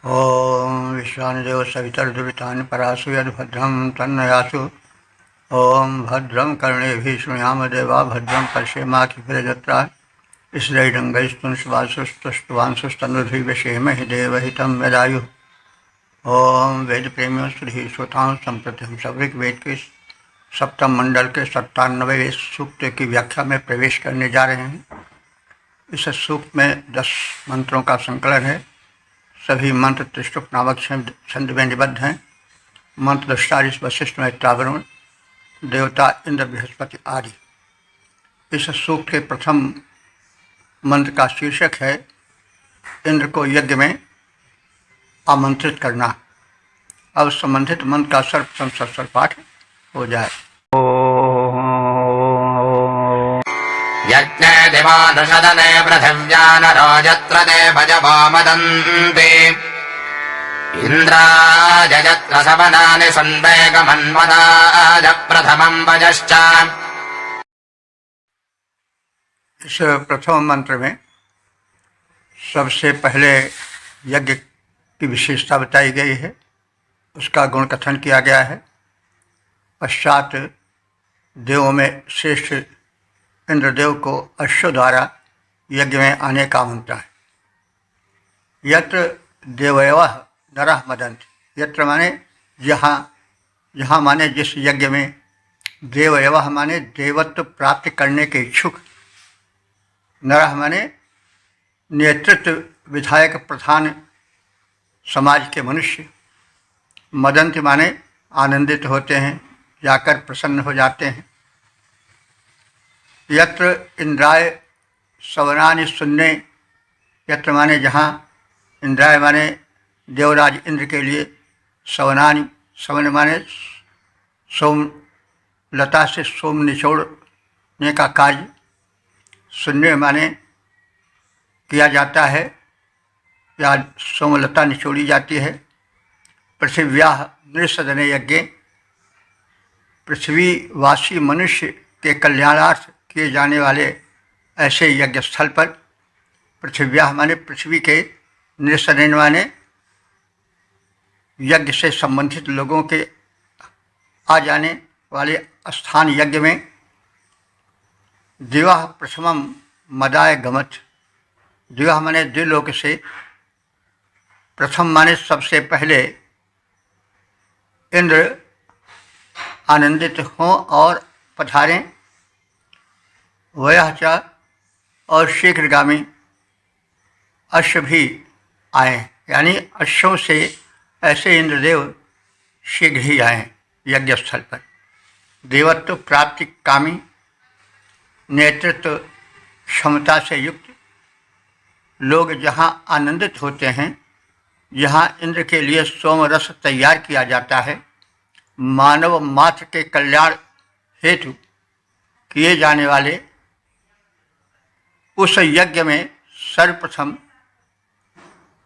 ओम विश्वानिदेव सवितर्दुरितानि परासु यद्भद्रं तन्नयासु। ओम भद्रं कर्णेभिः शृणुयाम देवा भद्रं पश्येमाक्षिभिर्यजत्राः स्थिरैरङ्गैस्तुष्टुवांशुस्तनुभिर्विषेमहि देवहितं यदायुः। ओम वेद प्रेमियों श्री श्रोताओं संप्रति हम सब ऋग्वेद के सप्तम मंडल के 97वें सूक्त की व्याख्या में प्रवेश करने जा रहे हैं। इस सूक्त में 10 मंत्रों का संकलन है। सभी मंत्र त्रिष्टुप नामक छंद में निबद्ध हैं। मंत्र दृष्टारिष वशिष्ठ मैत्रावरुण देवता इंद्र बृहस्पति आदि। इस सूक्त के प्रथम मंत्र का शीर्षक है इंद्र को यज्ञ में आमंत्रित करना। अब संबंधित मंत्र का सर्वप्रथम सस्वर पाठ हो जाए। यज्ञे दिवानुषदने पृथिव्यानरो यत्र देवजवो मदन्ति इन्द्राय यत्र सवनानि सुन्वेगमन्वदाय प्रथमं वजश्च। इस प्रथम मंत्र में सबसे पहले यज्ञ की विशेषता बताई गई है, उसका गुण कथन किया गया है। पश्चात देवों में श्रेष्ठ इंद्रदेव को अश्व द्वारा यज्ञ में आने का आमंत्रण है। यत्र देवयवः नरः मदन्ति, यत्र माने जहाँ, जहाँ माने जिस यज्ञ में, देवयवः माने देवत्व प्राप्त करने के इच्छुक, नरः माने नेतृत्व विधायक प्रधान समाज के मनुष्य, मदन्ति माने आनंदित होते हैं, जाकर प्रसन्न हो जाते हैं। यत्र इंद्राय सवनानि सुन्ने, यत्र माने जहाँ, इंद्राय माने देवराज इंद्र के लिए, सवनानि सवन माने सोम लता से सोम निचोड़ने का कार्य, सुन्ने माने किया जाता है या सोमलता निचोड़ी जाती है। पृथिव्याः नृसदने यज्ञ, पृथ्वीवासी मनुष्य के कल्याणार्थ किए जाने वाले ऐसे यज्ञ स्थल पर, पृथिव्याः माने पृथ्वी के, नृसदन माने यज्ञ से संबंधित लोगों के आ जाने वाले स्थान यज्ञ में, दिवा प्रथमम मदाय गमत, दिवा माने द्विलोक से, प्रथम माने सबसे पहले इंद्र आनंदित हों और पधारें। वयः च, और शीघ्रगामी अश्व भी आएँ, यानी अश्वों से ऐसे इंद्रदेव शीघ्र ही आएँ यज्ञ स्थल पर। देवत्व प्राप्ति कामी, नेतृत्व क्षमता से युक्त लोग जहाँ आनंदित होते हैं, जहाँ इंद्र के लिए सोम रस तैयार किया जाता है, मानव मात्र के कल्याण हेतु किए जाने वाले उस यज्ञ में सर्वप्रथम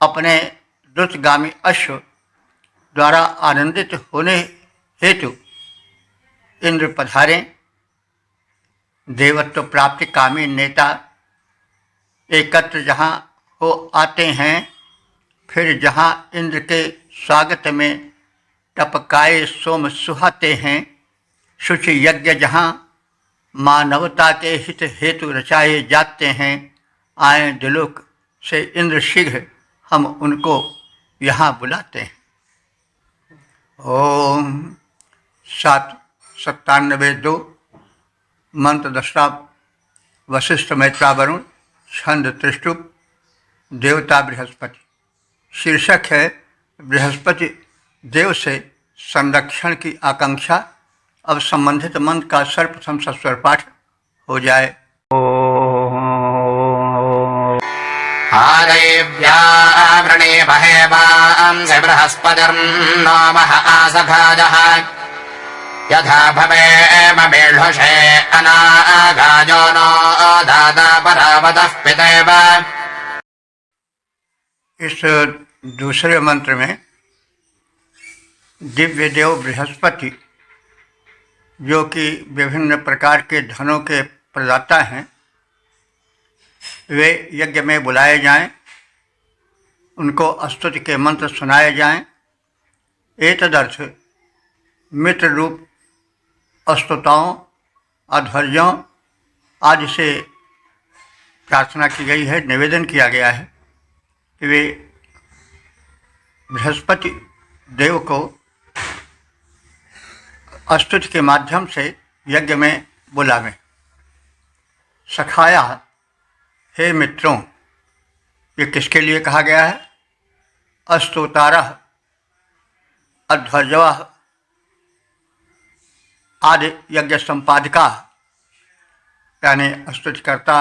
अपने द्रुतगामी अश्व द्वारा आनंदित होने हेतु इंद्र पधारें। देवत्व प्राप्ति कामी नेता एकत्र जहाँ हो आते हैं, फिर जहाँ इंद्र के स्वागत में टपकाए सोम सुहाते हैं, शुचि यज्ञ जहाँ मानवता के हित हेतु रचाए जाते हैं, आए दिलोक से इंद्र शीघ्र हम उनको यहाँ बुलाते हैं। ओम 97-2 मंत्र दृष्टा वशिष्ठ मैत्रावरुण, छंद त्रिष्टुप, देवता बृहस्पति। शीर्षक है बृहस्पति देव से संरक्षण की आकांक्षा। अब संबंधित मंत्र का सर्वप्रथम सस्वर पाठ हो जाए। आरैव्यावृणीमहे वांसि बृहस्पतिर्नो मह आसखाजः यथा भवेम मेढुषे अनागायो नो दादा परावतः पितेव। इस दूसरे मंत्र में दिव्य देव बृहस्पति, जो कि विभिन्न प्रकार के धनों के प्रदाता हैं, वे यज्ञ में बुलाए जाएं उनको स्तुति के मंत्र सुनाए जाएं। एतदर्थ मित्र रूप स्तुताओं, अध्वर्यों आदि से प्रार्थना की गई है, निवेदन किया गया है कि वे बृहस्पति देव को स्तुति के माध्यम से यज्ञ में बुलावें। सखाया, हे मित्रों, ये किसके लिए कहा गया है? स्तोतारः अध्वर्यः आदि यज्ञ संपादका, यानी स्तुतिकर्ता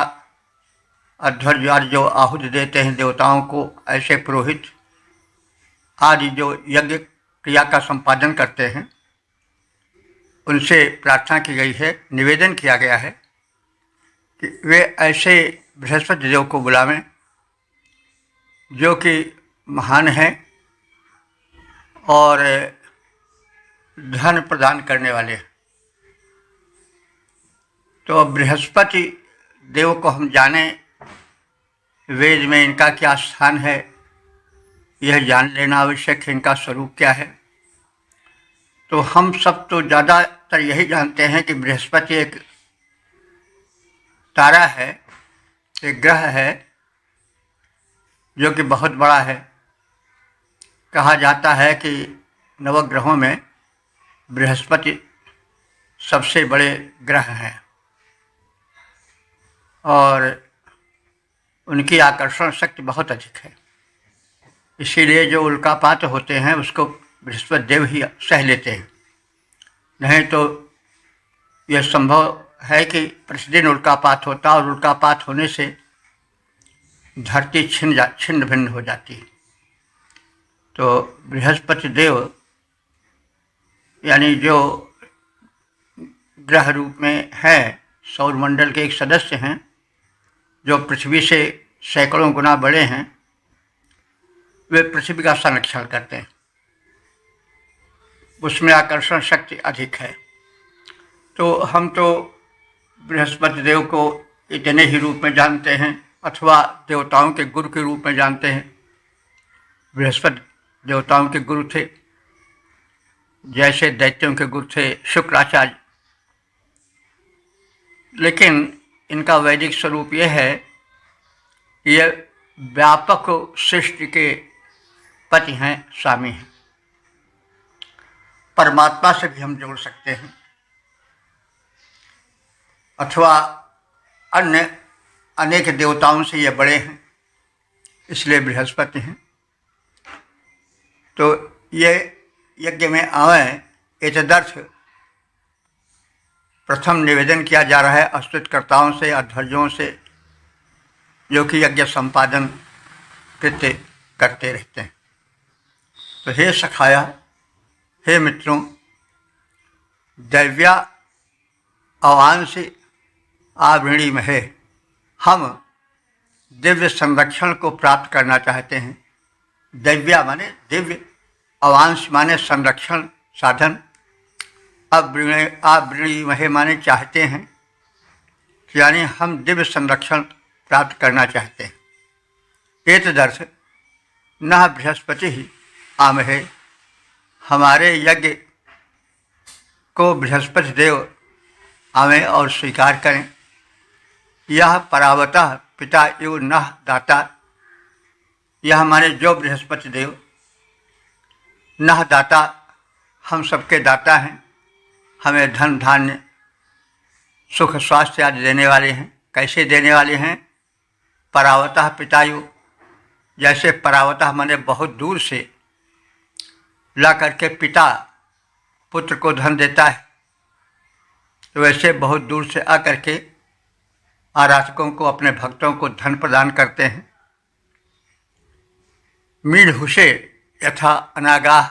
अध्वर्य आदि जो आहुति देते हैं देवताओं को, ऐसे पुरोहित आदि जो यज्ञ क्रिया का संपादन करते हैं, उनसे प्रार्थना की गई है, निवेदन किया गया है कि वे ऐसे बृहस्पति देव को बुलावें जो कि महान हैं और धन प्रदान करने वाले हैं। तो बृहस्पति देव को हम जाने, वेद में इनका क्या स्थान है यह जान लेना आवश्यक है, इनका स्वरूप क्या है। तो हम सब तो ज़्यादातर यही जानते हैं कि बृहस्पति एक तारा है, एक ग्रह है जो कि बहुत बड़ा है। कहा जाता है कि नवग्रहों में बृहस्पति सबसे बड़े ग्रह हैं और उनकी आकर्षण शक्ति बहुत अधिक है। इसीलिए जो उल्कापात होते हैं उसको बृहस्पति देव ही सह लेते हैं। नहीं तो यह संभव है कि प्रतिदिन उल्कापात होता और उल्कापात होने से धरती छिन्न भिन्न हो जाती। तो बृहस्पति देव यानी जो ग्रह रूप में है, सौरमंडल के एक सदस्य हैं, जो पृथ्वी से सैकड़ों गुना बड़े हैं, वे पृथ्वी का संरक्षण करते हैं। उसमें आकर्षण शक्ति अधिक है। तो हम तो बृहस्पति देव को इतने ही रूप में जानते हैं, अथवा देवताओं के गुरु के रूप में जानते हैं। बृहस्पति देवताओं के गुरु थे, जैसे दैत्यों के गुरु थे शुक्राचार्य। लेकिन इनका वैदिक स्वरूप यह है कि यह व्यापक सृष्टि के पति हैं, स्वामी हैं। परमात्मा से भी हम जोड़ सकते हैं, अथवा अन्य अनेक देवताओं से ये बड़े हैं, इसलिए बृहस्पति हैं। तो ये यज्ञ में आवें, एतदर्थ प्रथम निवेदन किया जा रहा है स्तुतिकर्ताओं से, अध्वर्यों से, जो कि यज्ञ संपादन कृत्य करते रहते हैं। तो हे सखाया, हे मित्रों, दैव्या अवांसी आवृणी महे, हम दिव्य संरक्षण को प्राप्त करना चाहते हैं। दैव्या माने दिव्य, अवांश माने संरक्षण साधन, आवृणी महे माने चाहते हैं, यानी हम दिव्य संरक्षण प्राप्त करना चाहते हैं। एतदर्थ न बृहस्पति ही आमहे, हमारे यज्ञ को बृहस्पति देव आवें और स्वीकार करें। यह परावतः पिता एव न दाता, यह हमारे जो बृहस्पति देव न दाता, हम सबके दाता हैं, हमें धन धान्य सुख स्वास्थ्य आदि देने वाले हैं। कैसे देने वाले हैं? परावतः पितायु, जैसे परावतः माने बहुत दूर से ला करके पिता पुत्र को धन देता है, तो वैसे बहुत दूर से आकर के आराधकों को, अपने भक्तों को धन प्रदान करते हैं। मीढुषे यथा अनागाह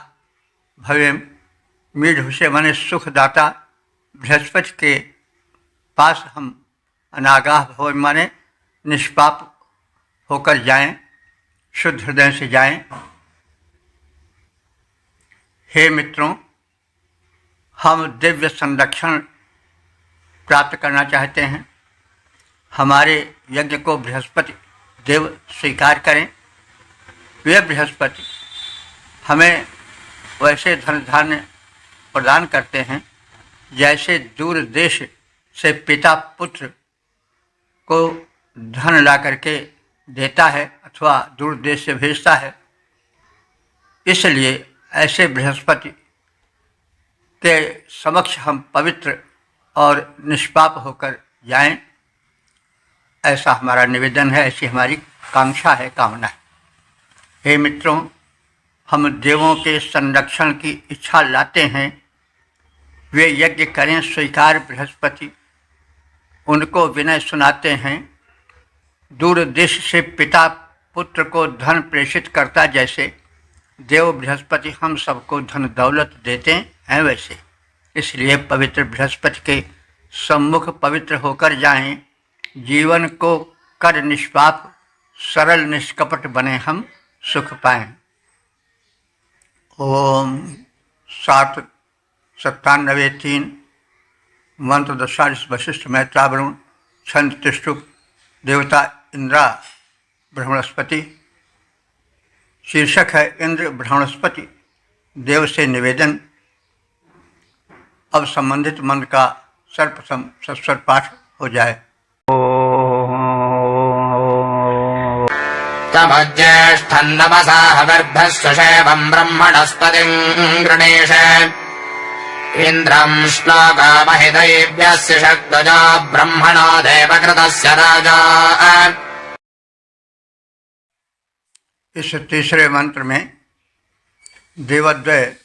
भवेम, मीढुषे माने सुखदाता, बृहस्पति के पास हम अनागाह भवेम माने निष्पाप होकर जाएं, शुद्ध हृदय से जाएं। हे मित्रों, हम दिव्य संरक्षण प्राप्त करना चाहते हैं। हमारे यज्ञ को बृहस्पति देव स्वीकार करें। वे बृहस्पति हमें वैसे धन धान्य प्रदान करते हैं जैसे दूर देश से पिता पुत्र को धन ला करके देता है अथवा दूर देश से भेजता है। इसलिए ऐसे बृहस्पति के समक्ष हम पवित्र और निष्पाप होकर जाएं, ऐसा हमारा निवेदन है, ऐसी हमारी कांक्षा है, कामना है। हे मित्रों, हम देवों के संरक्षण की इच्छा लाते हैं। वे यज्ञ करें स्वीकार बृहस्पति, उनको विनय सुनाते हैं। दूर देश से पिता पुत्र को धन प्रेषित करता जैसे देव बृहस्पति हम सबको धन दौलत देते हैं वैसे। इसलिए पवित्र बृहस्पति के सम्मुख पवित्र होकर जाएं, जीवन को कर निष्पाप सरल निष्कपट बने हम सुख पाएं। ओम 797-3 मंत्र दशारिष वशिष्ठ मैत्रावरुण छंद तिष्टुप देवता इंद्रा ब्रह्मणस्पति। शीर्षक है इंद्र ब्रह्मणस्पति देव से निवेदन। अब संबंधित मंत्र का सर्वप्रथम सस्वर पाठ हो जाए। तमज्येष्ठन्नमसा हविर्भस्वशेवं ब्रह्मणस्पतिं गृणीष इन्द्रं श्लोकमहिदैव्यस्य शक्तजा ब्रह्मणो देवकृतस्य राजा। इस तीसरे मंत्र में देवद्वय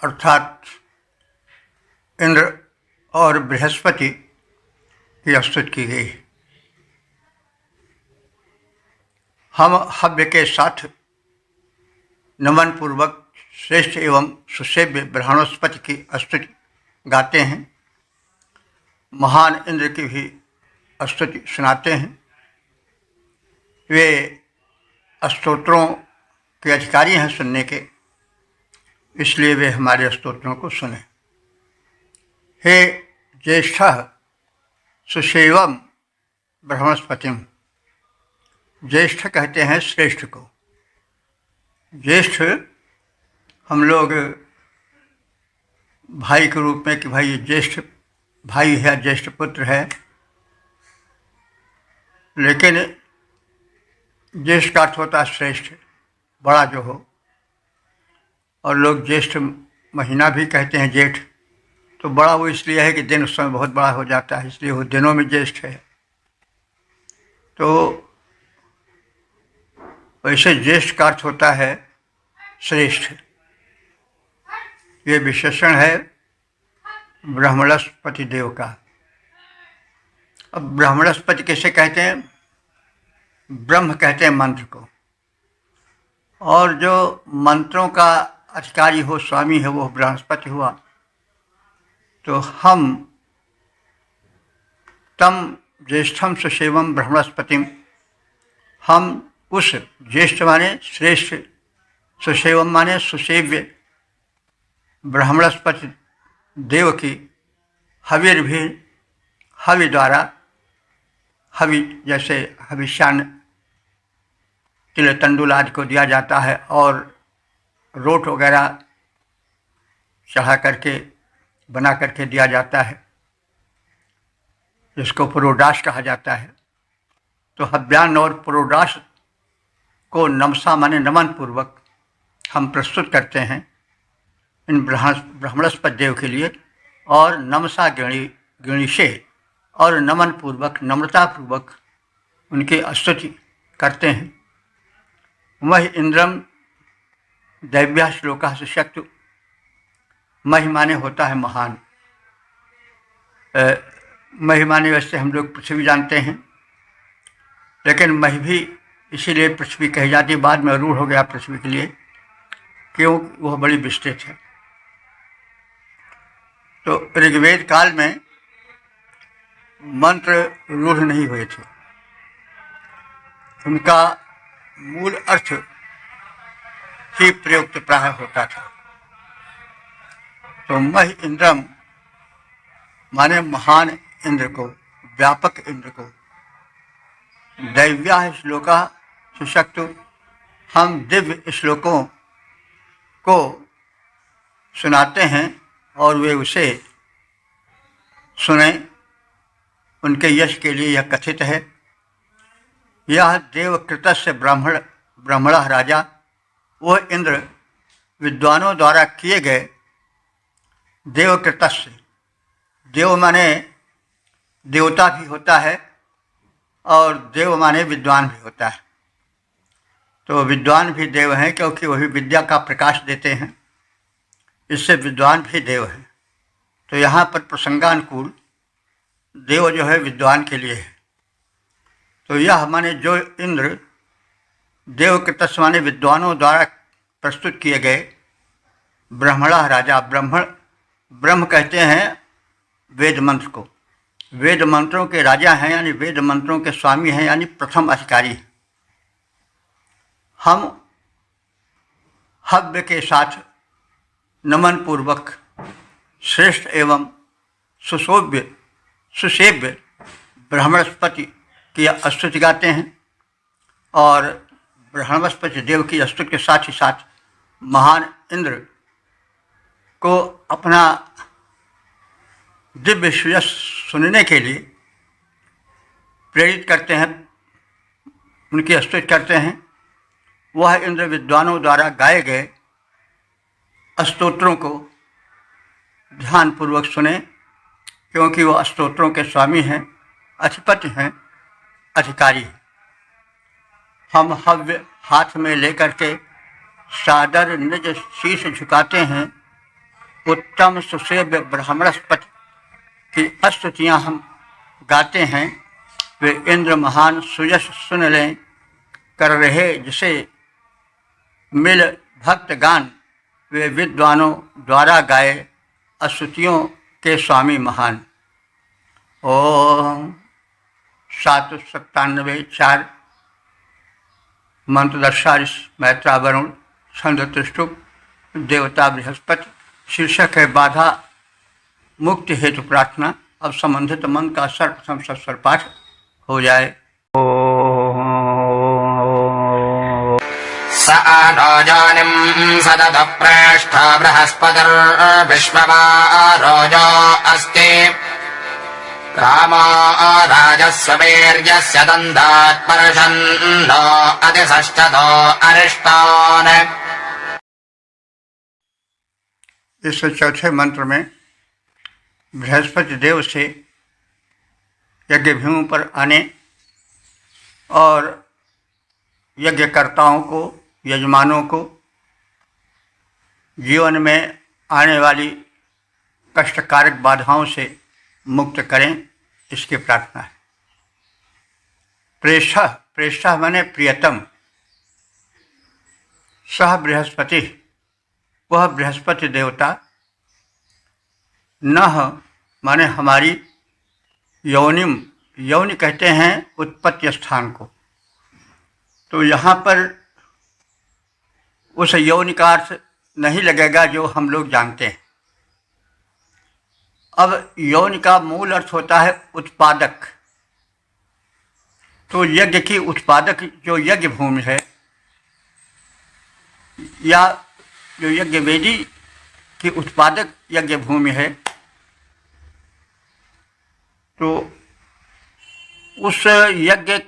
अर्थात इंद्र और बृहस्पति की स्तुति की गई। हम हव्य के साथ नमन पूर्वक श्रेष्ठ एवं सुसेव्य ब्रह्मणस्पति की स्तुति गाते हैं। महान इंद्र की भी स्तुति सुनाते हैं। वे स्तोत्रों के अधिकारी हैं सुनने के, इसलिए वे हमारे स्तोत्रों को सुने। हे ज्येष्ठ सुसेवम ब्रह्मणस्पतिम, ज्येष्ठ कहते हैं श्रेष्ठ को। ज्येष्ठ हम लोग भाई के रूप में कि भाई ये ज्येष्ठ भाई है, ज्येष्ठ पुत्र है, लेकिन ज्येष्ठ का अर्थ होता है श्रेष्ठ, बड़ा जो हो। और लोग ज्येष्ठ महीना भी कहते हैं जेठ, तो बड़ा वो इसलिए है कि दिन उस समय बहुत बड़ा हो जाता है, इसलिए वो दिनों में ज्येष्ठ है। तो वैसे ज्येष्ठ का अर्थ होता है श्रेष्ठ। ये विशेषण है ब्रह्मणस्पति देव का। अब ब्रह्मणस्पति कैसे कहते हैं? ब्रह्म कहते हैं मंत्र को, और जो मंत्रों का अधिकारी हो, स्वामी है, वो बृहस्पति हुआ। तो हम तम ज्येष्ठम सुसेवम ब्रह्मणस्पतिम, हम उस ज्येष्ठ माने श्रेष्ठ, सुसेवम माने सुसेव्य ब्रह्मणस्पति देव की हविर भी, हवि द्वारा, हवि जैसे हविष्यान्न तिल तंडुल आदि को दिया जाता है और रोट वगैरह चढ़ा करके बना करके दिया जाता है, जिसको पुरोडाश कहा जाता है। तो हव्यान्न और पुरोडाश को नमसा माने नमन पूर्वक हम प्रस्तुत करते हैं इन ब्रह्मणस्पति देव के लिए, और नमसा गणिशे और नमन पूर्वक नम्रता पूर्वक उनकी स्तुति करते हैं। महि इंद्रम दैव्या श्लोका सुशक्तु, महि माने होता है महान। महि माने वैसे हम लोग पृथ्वी जानते हैं, लेकिन महि भी इसीलिए पृथ्वी कही जाती है, बाद में रूढ़ हो गया पृथ्वी के लिए, क्यों? वह बड़ी विस्तृत है। तो ऋग्वेद काल में मंत्र रूढ़ नहीं हुए थे, उनका मूल अर्थ ही प्रयुक्त प्राय होता था। तो महि इंद्रम माने महान इंद्र को, व्यापक इंद्र को। दैव्या श्लोका सुशक्तु हम दिव्य श्लोकों को सुनाते हैं और वे उसे सुने। उनके यश के लिए यह कथित है। यह देवकृतस्य ब्राह्मण राजा, वह इंद्र विद्वानों द्वारा किए गए देवकृतस्य, देव माने देवता भी होता है और देव माने विद्वान भी होता है। तो विद्वान भी देव हैं क्योंकि वही विद्या का प्रकाश देते हैं, इससे विद्वान भी देव हैं। तो यहाँ पर प्रसंगानुकूल देव जो है विद्वान के लिए है। तो यह माने जो इंद्र देव के तत्व माने विद्वानों द्वारा प्रस्तुत किए गए ब्रह्मणा राजा, ब्रह्म कहते हैं वेद मंत्र को, वेद मंत्रों के राजा हैं यानी वेद मंत्रों के स्वामी हैं यानी प्रथम अधिकारी हैं। हम हव्य के साथ नमन पूर्वक श्रेष्ठ एवं सुसेव्य ब्रह्मणस्पति की स्तुति गाते हैं और ब्रह्मणस्पति देव की स्तुति के साथ ही साथ महान इंद्र को अपना दिव्य यश सुनने के लिए प्रेरित करते हैं, उनकी स्तुति करते हैं। वह इंद्र विद्वानों द्वारा गाए गए स्तोत्रों को ध्यानपूर्वक सुने, क्योंकि वह स्तोत्रों के स्वामी हैं, अधिपति हैं, अधिकारी हैं। हम हव्य हाथ में लेकर के सादर निज शीश झुकाते हैं। उत्तम सुसेव्य ब्रह्मणस्पति की स्तुतियाँ हम गाते हैं। वे इंद्र महान सुयश सुन लें कर रहे जिसे मिल भक्त गान, वे विद्वानों द्वारा गाए स्तुतियों के स्वामी महान। ओम 797-4 मंत्रदर्शारिष मैत्रा वरुण छंद त्रिष्टुप देवता बृहस्पति। शीर्षक है बाधा मुक्ति हेतु प्रार्थना। अब संबंधित मन का सर्वप्रथम सस्वर पाठ हो जाए। स आरोजानिम् सदत प्रेष्ठ बृहस्पतिर्विश्ववा रोजो अस्ति रामो राजस्य वीर्यस्य दन्दात् पर्षन्नो अतिषष्ठतो अरिष्टान्। इस चौथे मंत्र में बृहस्पति देव से यज्ञभूमि पर आने और यज्ञकर्ताओं को, यजमानों को जीवन में आने वाली कष्टकारक बाधाओं से मुक्त करें, इसकी प्रार्थना है। प्रेष्ठः माने प्रियतम, सह बृहस्पति, वह बृहस्पति देवता, नह माने हमारी यौनिम, यौनि कहते हैं उत्पत्ति स्थान को। तो यहाँ पर उस यौनि का अर्थ नहीं लगेगा जो हम लोग जानते हैं। अब यौनि का मूल अर्थ होता है उत्पादक। तो यज्ञ की उत्पादक जो यज्ञ भूमि है या जो यज्ञ वेदी की उत्पादक यज्ञ भूमि है, तो उस यज्ञ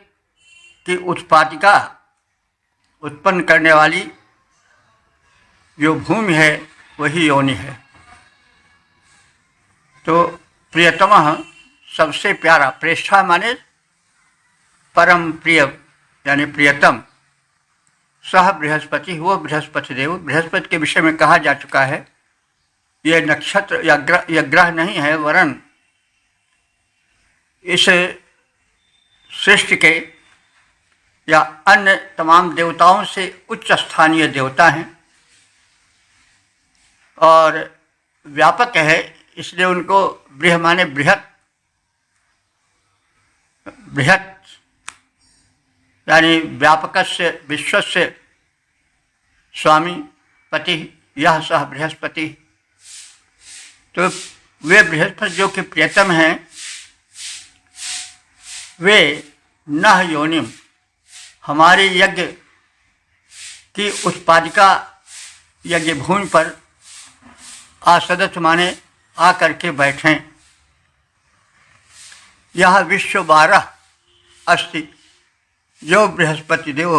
की उत्पादिका उत्पन्न करने वाली जो भूमि है वही योनि है। तो प्रियतमः सबसे प्यारा, प्रेष्ठा माने परम प्रिय यानी प्रियतम, सह बृहस्पति, वो बृहस्पति देव। बृहस्पति के विषय में कहा जा चुका है ये नक्षत्र या ग्रह नहीं है, वरन इस सृष्टि के या अन्य तमाम देवताओं से उच्च स्थानीय देवता हैं और व्यापक है, इसलिए उनको बृह माने बृहत, बृहत यानी व्यापकस्य विश्वस्य स्वामी पति, यह सह बृहस्पति। तो वे बृहस्पति जो कि प्रियतम हैं, वे नह योनिम, हमारे यज्ञ कि उत्पादिका यज्ञ भूमि पर आसदत माने आकर के बैठें। यह विश्व 12 अस्ति, जो बृहस्पति देव,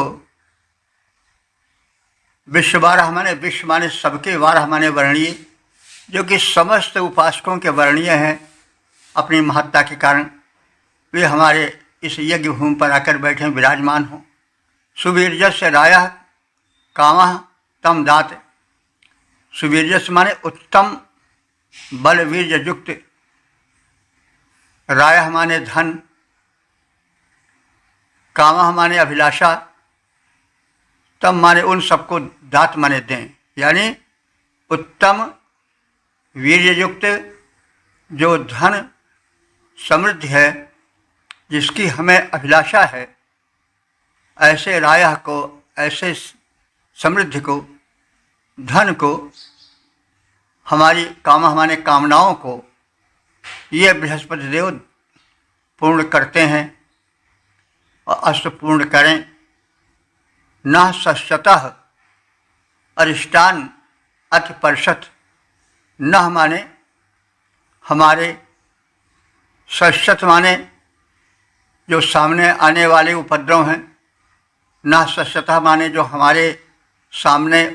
विश्व 12 माने विश्व माने सबके, 12 माने वर्णीय, जो कि समस्त उपासकों के वर्णीय हैं अपनी महत्ता के कारण। वे हमारे इस यज्ञ भूमि पर आकर बैठे विराजमान हों। सुवीर्यस्य रायः कामः तम दात। सुवीर्यस्य माने उत्तम बल वीर्य युक्त, रायः माने धन, कामः माने अभिलाषा, तम माने उन सबको, दात माने दें। यानी उत्तम वीर्य युक्त जो धन समृद्धि है, जिसकी हमें अभिलाषा है, ऐसे रायः को, ऐसे समृद्धि को, धन को, हमारी कामः माने कामनाओं को ये बृहस्पति देव पूर्ण करते हैं और अष्ट पूर्ण करें। न सश्चतः अरिष्टान अति परिषत्। न माने हमारे, सश्चत माने जो सामने आने वाले उपद्रव हैं, न सश्चतः माने जो हमारे सामने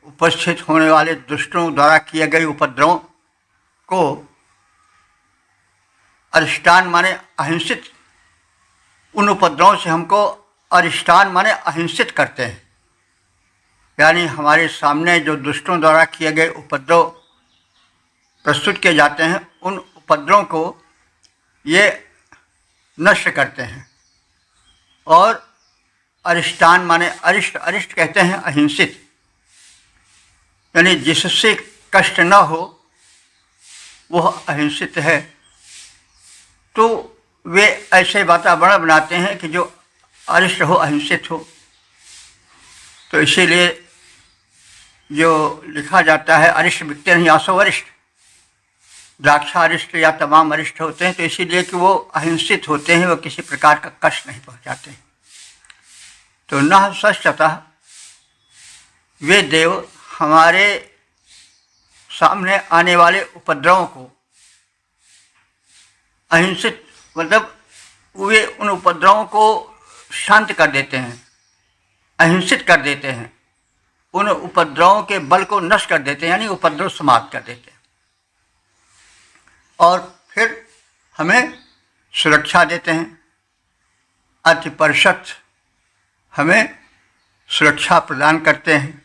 उपस्थित होने वाले दुष्टों द्वारा किए गए उपद्रवों को, अरिष्टान माने अहिंसित, उन उपद्रवों से हमको अरिष्टान माने अहिंसित करते हैं। यानी हमारे सामने जो दुष्टों द्वारा किए गए उपद्रव प्रस्तुत किए जाते हैं, उन उपद्रवों को ये नष्ट करते हैं। और अरिष्टान माने अरिष्ट, अरिष्ट कहते हैं अहिंसित, यानी जिससे कष्ट न हो वह अहिंसित है। तो वे ऐसे वातावरण बनाते हैं कि जो अरिष्ट हो, अहिंसित हो। तो इसीलिए जो लिखा जाता है अरिष्ट बिकते नहीं, आसो अरिष्ट, द्राक्षा अरिष्ट या तमाम अरिष्ट होते हैं। तो इसीलिए कि वो अहिंसित होते हैं, वो किसी प्रकार का कष्ट नहीं पहुंचाते हैं। तो न सश्चतः, वे देव हमारे सामने आने वाले उपद्रवों को अहिंसित, मतलब वे उन उपद्रवों को शांत कर देते हैं, अहिंसित कर देते हैं, उन उपद्रवों के बल को नष्ट कर देते हैं, यानी उपद्रव समाप्त कर देते हैं। और फिर हमें सुरक्षा देते हैं। अति परिषत्, हमें सुरक्षा प्रदान करते हैं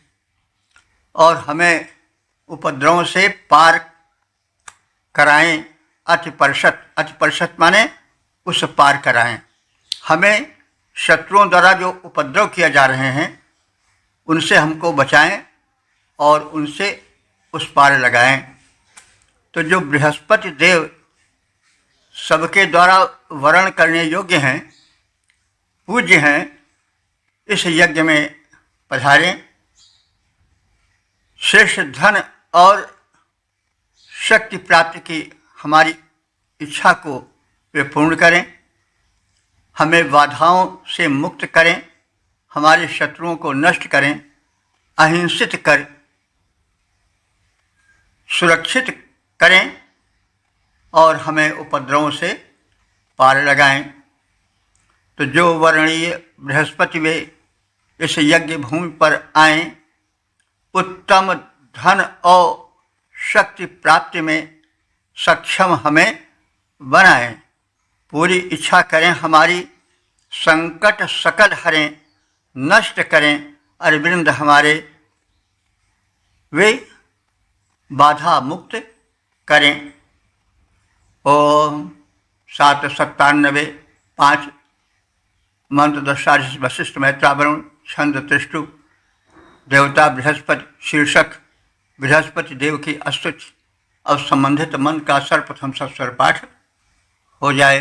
और हमें उपद्रवों से पार कराएं। अति परिषत्, अति परिषत् माने उस पार कराएं। हमें शत्रुओं द्वारा जो उपद्रव किए जा रहे हैं उनसे हमको बचाएं और उनसे उस पार लगाएं। तो जो बृहस्पति देव सबके द्वारा वर्ण करने योग्य हैं, पूज्य हैं, इस यज्ञ में पधारें। श्रेष्ठ धन और शक्ति प्राप्ति की हमारी इच्छा को वे पूर्ण करें, हमें बाधाओं से मुक्त करें, हमारे शत्रुओं को नष्ट करें, अहिंसित कर सुरक्षित करें और हमें उपद्रवों से पार लगाएं। तो जो वर्णीय बृहस्पति वे इस यज्ञ भूमि पर आएं, उत्तम धन और शक्ति प्राप्ति में सक्षम हमें बनाएं, पूरी इच्छा करें, हमारी संकट सकल हरें, नष्ट करें, अरविंद हमारे वे बाधा मुक्त करें। ओम 797 5 मंत्र दशारिष वशिष्ठ मैत्रावरुण छंद त्रिष्टु देवता बृहस्पति शीर्षक बृहस्पति देव की स्तुति और संबंधित मंत्र का सर्वप्रथम सस्वर पाठ हो जाए।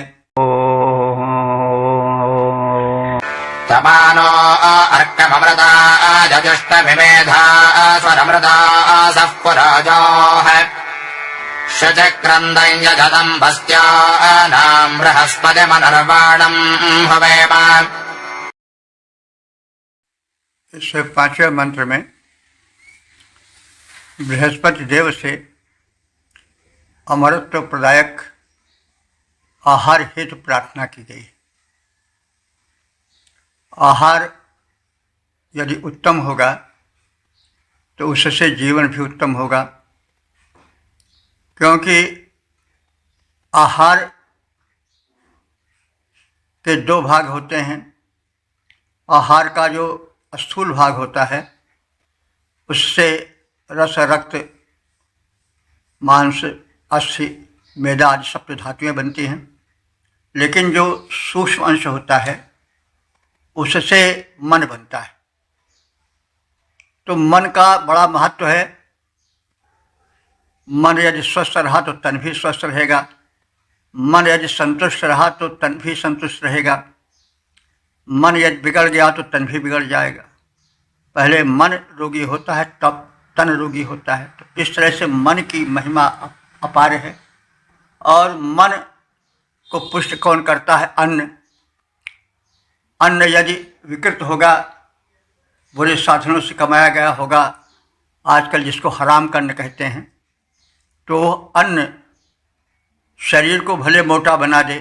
तमानो अर्कममृता जजुष्टभिमेधा स्वरमृता सः पुराजोः शचक्रन्दं यजतं भस्त्यानां बृहस्पतिमनर्वाणं हवेम। इस पांचवें मंत्र में बृहस्पति देव से अमरत्व प्रदायक आहार हेतु प्रार्थना की गई। आहार यदि उत्तम होगा तो उससे जीवन भी उत्तम होगा, क्योंकि आहार के दो भाग होते हैं। आहार का जो स्थूल भाग होता है उससे रस, रक्त, मांस, अस्थि, मेदा आदि सप्त धातुएँ बनती हैं, लेकिन जो सूक्ष्म अंश होता है उससे मन बनता है। तो मन का बड़ा महत्व है। मन यदि स्वस्थ रहा तो तन भी स्वस्थ रहेगा, मन यदि संतुष्ट रहा तो तन भी संतुष्ट रहेगा, मन यदि बिगड़ गया तो तन भी बिगड़ जाएगा। पहले मन रोगी होता है तब तन रोगी होता है। तो इस तरह से मन की महिमा अपार है। और मन को पुष्ट कौन करता है? अन्न। अन्न यदि विकृत होगा, बुरे साधनों से कमाया गया होगा, आजकल जिसको हराम का अन्न कहते हैं, तो अन्न शरीर को भले मोटा बना दे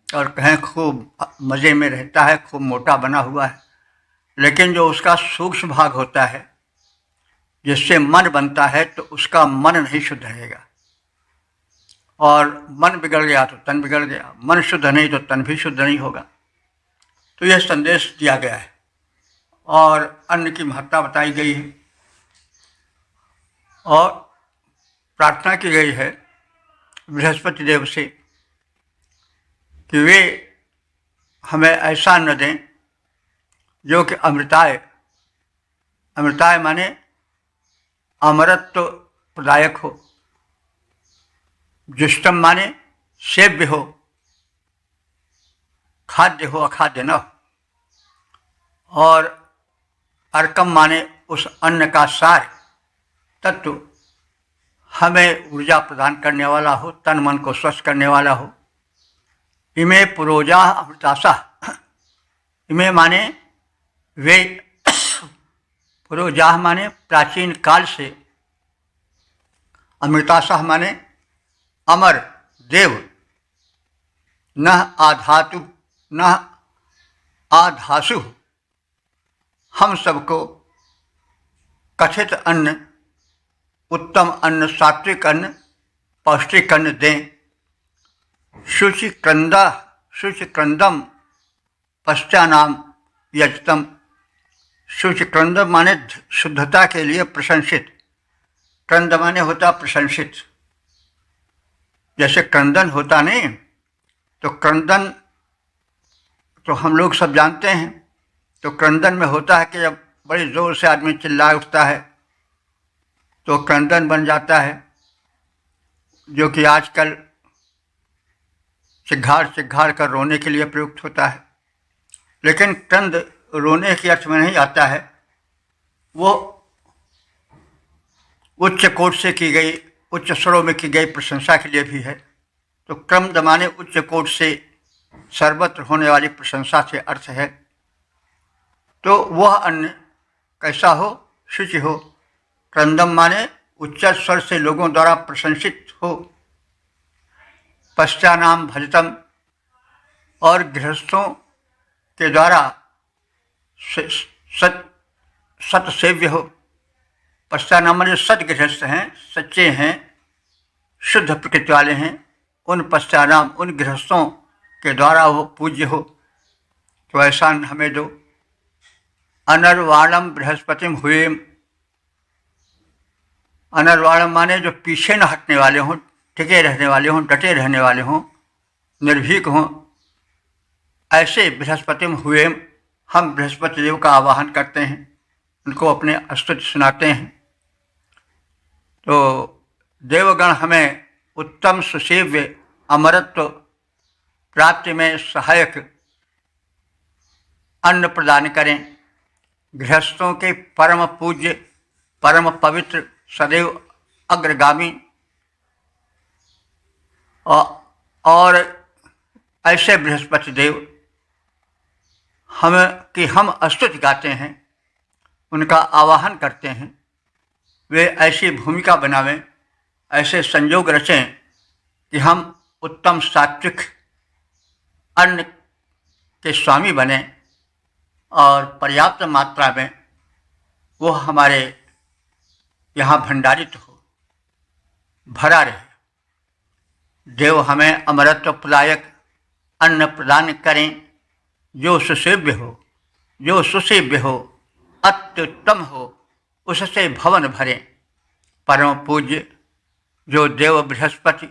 और कहें खूब मज़े में रहता है, खूब मोटा बना हुआ है, लेकिन जो उसका सूक्ष्म भाग होता है जिससे मन बनता है, तो उसका मन नहीं शुद्ध रहेगा। और मन बिगड़ गया तो तन बिगड़ गया, मन शुद्ध नहीं तो तन भी शुद्ध नहीं होगा। तो यह संदेश दिया गया है और अन्न की महत्ता बताई गई है और प्रार्थना की गई है बृहस्पति देव से कि वे हमें ऐसा न दें जो कि अमृताय, अमृताय माने अमरत्व प्रदायक हो, जुष्टम माने सेव्य हो, खाद्य हो, अखाद्य न हो, और अर्कम माने उस अन्न का सार तत्व हमें ऊर्जा प्रदान करने वाला हो, तन मन को स्वस्थ करने वाला हो। इमे पुरोजा अमृतासा, इमे माने वे, पुरोजा माने प्राचीन काल से, अमृतासा माने अमर देव, न आधातु न आधासु, हम सबको कथित अन्न, उत्तम अन्न, सात्विक अन्न, पौष्टिक अन्न दें। शुचिक्रंदा, शुचिक्रंदम पश्चानाम यजतम। शुचिक्रंदम माने शुद्धता के लिए प्रशंसित, क्रंद माने होता प्रशंसित। जैसे क्रंदन होता नहीं, तो क्रंदन तो हम लोग सब जानते हैं। तो क्रंदन में होता है कि जब बड़े ज़ोर से आदमी चिल्ला उठता है तो क्रंदन बन जाता है, जो कि आजकल चिघाड़ कर रोने के लिए प्रयुक्त होता है। लेकिन क्रंद रोने के अर्थ में नहीं आता है, वो उच्च कोट से की गई, उच्च स्वरों में की गई प्रशंसा के लिए भी है। तो क्रंद माने उच्च कोट से सर्वत्र होने वाली प्रशंसा से अर्थ है। तो वह अन्न कैसा हो? शुचि हो। क्रंदम माने उच्च स्वर से लोगों द्वारा प्रशंसित हो। पश्चानाम भजतम, और गृहस्थों के द्वारा सत सेव्य हो। पश्चानाम माने सद गृहस्थ हैं, सच्चे हैं, शुद्ध प्रकृति वाले हैं, उन पश्चानाम, उन गृहस्थों के द्वारा वो पूज्य हो। तो ऐसा हमें दो। अनर्वाणम बृहस्पतिम हुएम, अनर्वाणम माने जो पीछे न हटने वाले हों, टिके रहने वाले हों, डटे रहने वाले हों, निर्भीक हों, ऐसे बृहस्पतिम हुएम, हम बृहस्पति देव का आवाहन करते हैं, उनको अपने स्तुति सुनाते हैं। तो देवगण हमें उत्तम सुसेव्य अमरत्व प्राप्ति में सहायक अन्न प्रदान करें। गृहस्थों के परम पूज्य, परम पवित्र, सदैव अग्रगामी और ऐसे बृहस्पति देव हम स्तुति गाते हैं। उनका आवाहन करते हैं, वे ऐसी भूमिका बनावें, ऐसे संयोग रचें कि हम उत्तम सात्विक अन्न के स्वामी बने और पर्याप्त मात्रा में वो हमारे यहाँ भंडारित हो, भरा रहे। देव हमें अमरत्व प्रदायक अन्न प्रदान करें, जो सुसेव्य हो, जो सुसेव्य हो, अत्युत्तम हो, उससे भवन भरें। परम पूज्य जो देव बृहस्पति,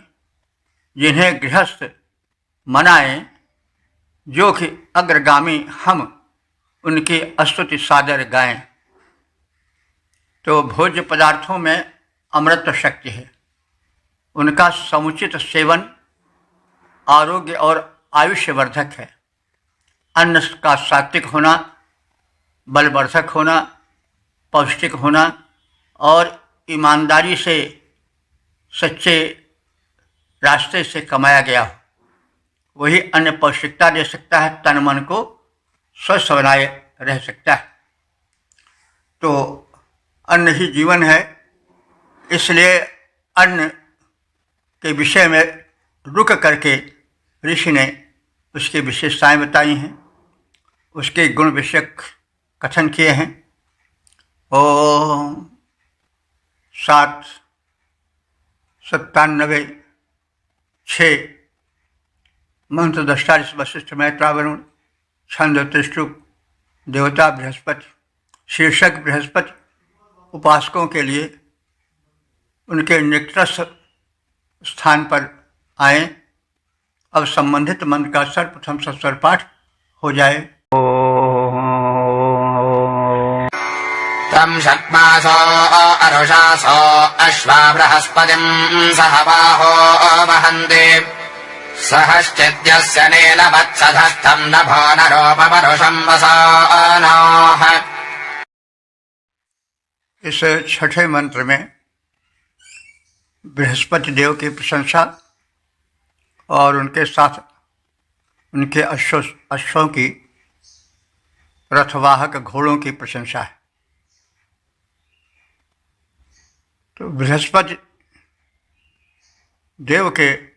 जिन्हें गृहस्थ मनाएं, जो कि अग्रगामी हम उनकी स्तुति सादर गाएं। तो भोज्य पदार्थों में अमृत शक्ति है, उनका समुचित सेवन आरोग्य और आयुष्यवर्धक है। अन्न का सात्विक होना, बलवर्धक होना, पौष्टिक होना और ईमानदारी से सच्चे रास्ते से कमाया गया हो, वही अन्न पौष्टिकता दे सकता है, तन मन को स्वस्थ बनाए रह सकता है। तो अन्न ही जीवन है, इसलिए अन्न के विषय में रुक करके ऋषि ने उसकी विशेषताएं बताई हैं, उसके गुण विषयक कथन किए हैं। ओम 797-6 मंत्र दष्टारिश वशिष्ठ मैत्रावरुण छंद त्रिष्टुप देवता बृहस्पति, शीर्षक बृहस्पति। उपासकों के लिए उनके निकटस्थ स्थान पर आए। अब संबंधित मंत्र का सर्वप्रथम सस्वर पाठ हो जाए। तम षट्मासो अरुषासो अश्वा बृहस्पतिं सह बाहो वहन्ति सहश्चिद्यस्य नीलवत्सधस्थं नभो नरोपमरुषं वसानाः। इस छठे मंत्र में बृहस्पति देव की प्रशंसा और उनके साथ उनके अश्वों की, रथवाहक घोड़ों की प्रशंसा है। तो बृहस्पति देव के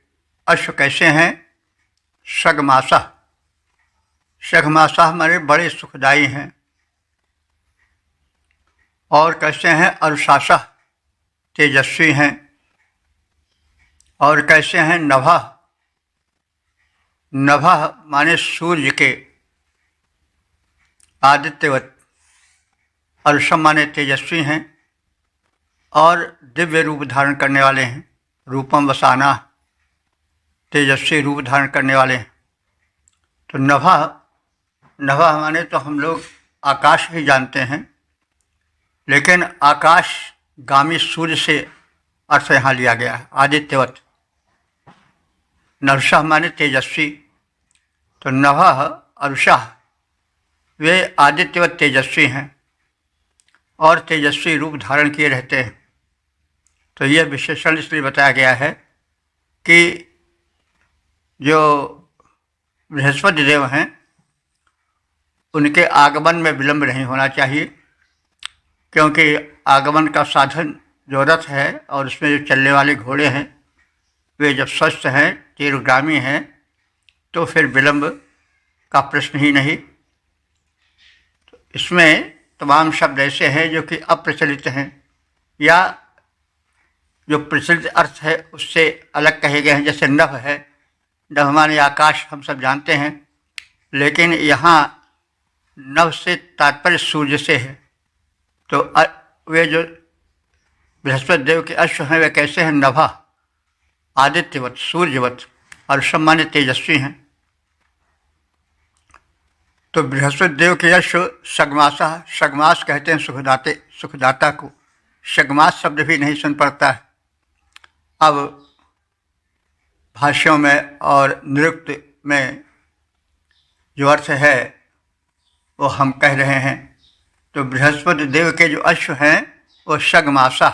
अश्व कैसे हैं? शगमासा, शगमासा हमारे बड़े सुखदायी हैं। और कैसे हैं? अरुषासा, तेजस्वी हैं। और कैसे हैं? नभा, नभा माने सूर्य के आदित्यवत। अरुषम माने तेजस्वी हैं और दिव्य रूप धारण करने वाले हैं। रूपम वसाना, तेजस्वी रूप धारण करने वाले हैं। तो नभा, नभा माने तो हम लोग आकाश ही जानते हैं, लेकिन आकाश गामी सूर्य से अर्थ यहाँ लिया गया है, आदित्यवत। नरुषा माने तेजस्वी, तो नभः अरुषा वे आदित्यवत तेजस्वी हैं और तेजस्वी रूप धारण किए रहते हैं। तो यह विशेषण इसलिए बताया गया है कि जो बृहस्पति देव हैं उनके आगमन में विलंब नहीं होना चाहिए, क्योंकि आगमन का साधन जो रथ है और उसमें जो चलने वाले घोड़े हैं वे जब स्वस्थ हैं, तीव्रगामी हैं, तो फिर विलंब का प्रश्न ही नहीं। तो इसमें तमाम शब्द ऐसे हैं जो कि अप्रचलित हैं या जो प्रचलित अर्थ है उससे अलग कहे गए हैं। जैसे नभ है, नभ माने आकाश, हम सब जानते हैं, लेकिन यहाँ नभ से तात्पर्य सूर्य से है। तो वे जो बृहस्पति देव के अश्व हैं वे कैसे हैं? नभा, आदित्यवत, सूर्यवत, और सम्मान्य तेजस्वी हैं। तो बृहस्पति देव के अश्व शगमासा, शगमास कहते हैं सुखदाते, सुखदाता को। शगमास शब्द भी नहीं सुन पड़ता है। अब भाष्यों में और निरुक्त में जो अर्थ है वो हम कह रहे हैं। तो बृहस्पति देव के जो अश्व हैं वो शगमासा,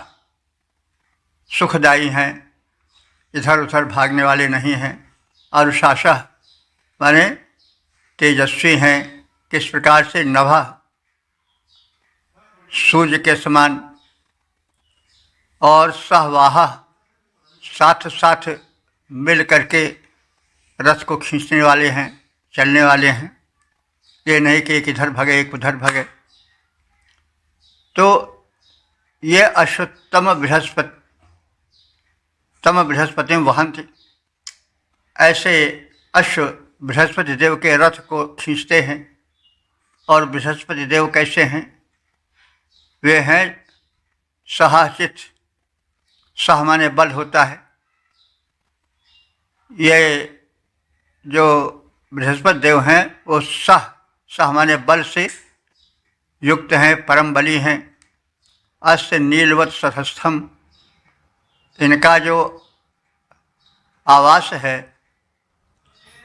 सुखदायी हैं, इधर उधर भागने वाले नहीं हैं। अरुषासा माने तेजस्वी हैं। किस प्रकार से? नभा, सूर्य के समान और सहवाहा साथ साथ मिल करके रथ को खींचने वाले हैं, चलने वाले हैं। ये नहीं कि एक इधर भगे एक उधर भगे। तो ये अश्वत्थम बृहस्पति वहन्ति, ऐसे अश्व बृहस्पति देव के रथ को खींचते हैं। और बृहस्पति देव कैसे हैं? वे हैं सहाचित। सह माने बल होता है। ये जो बृहस्पति देव हैं वो सह माने बल से युक्त हैं, परम बली हैं। अस्य नीलवत सतस्थम, इनका जो आवास है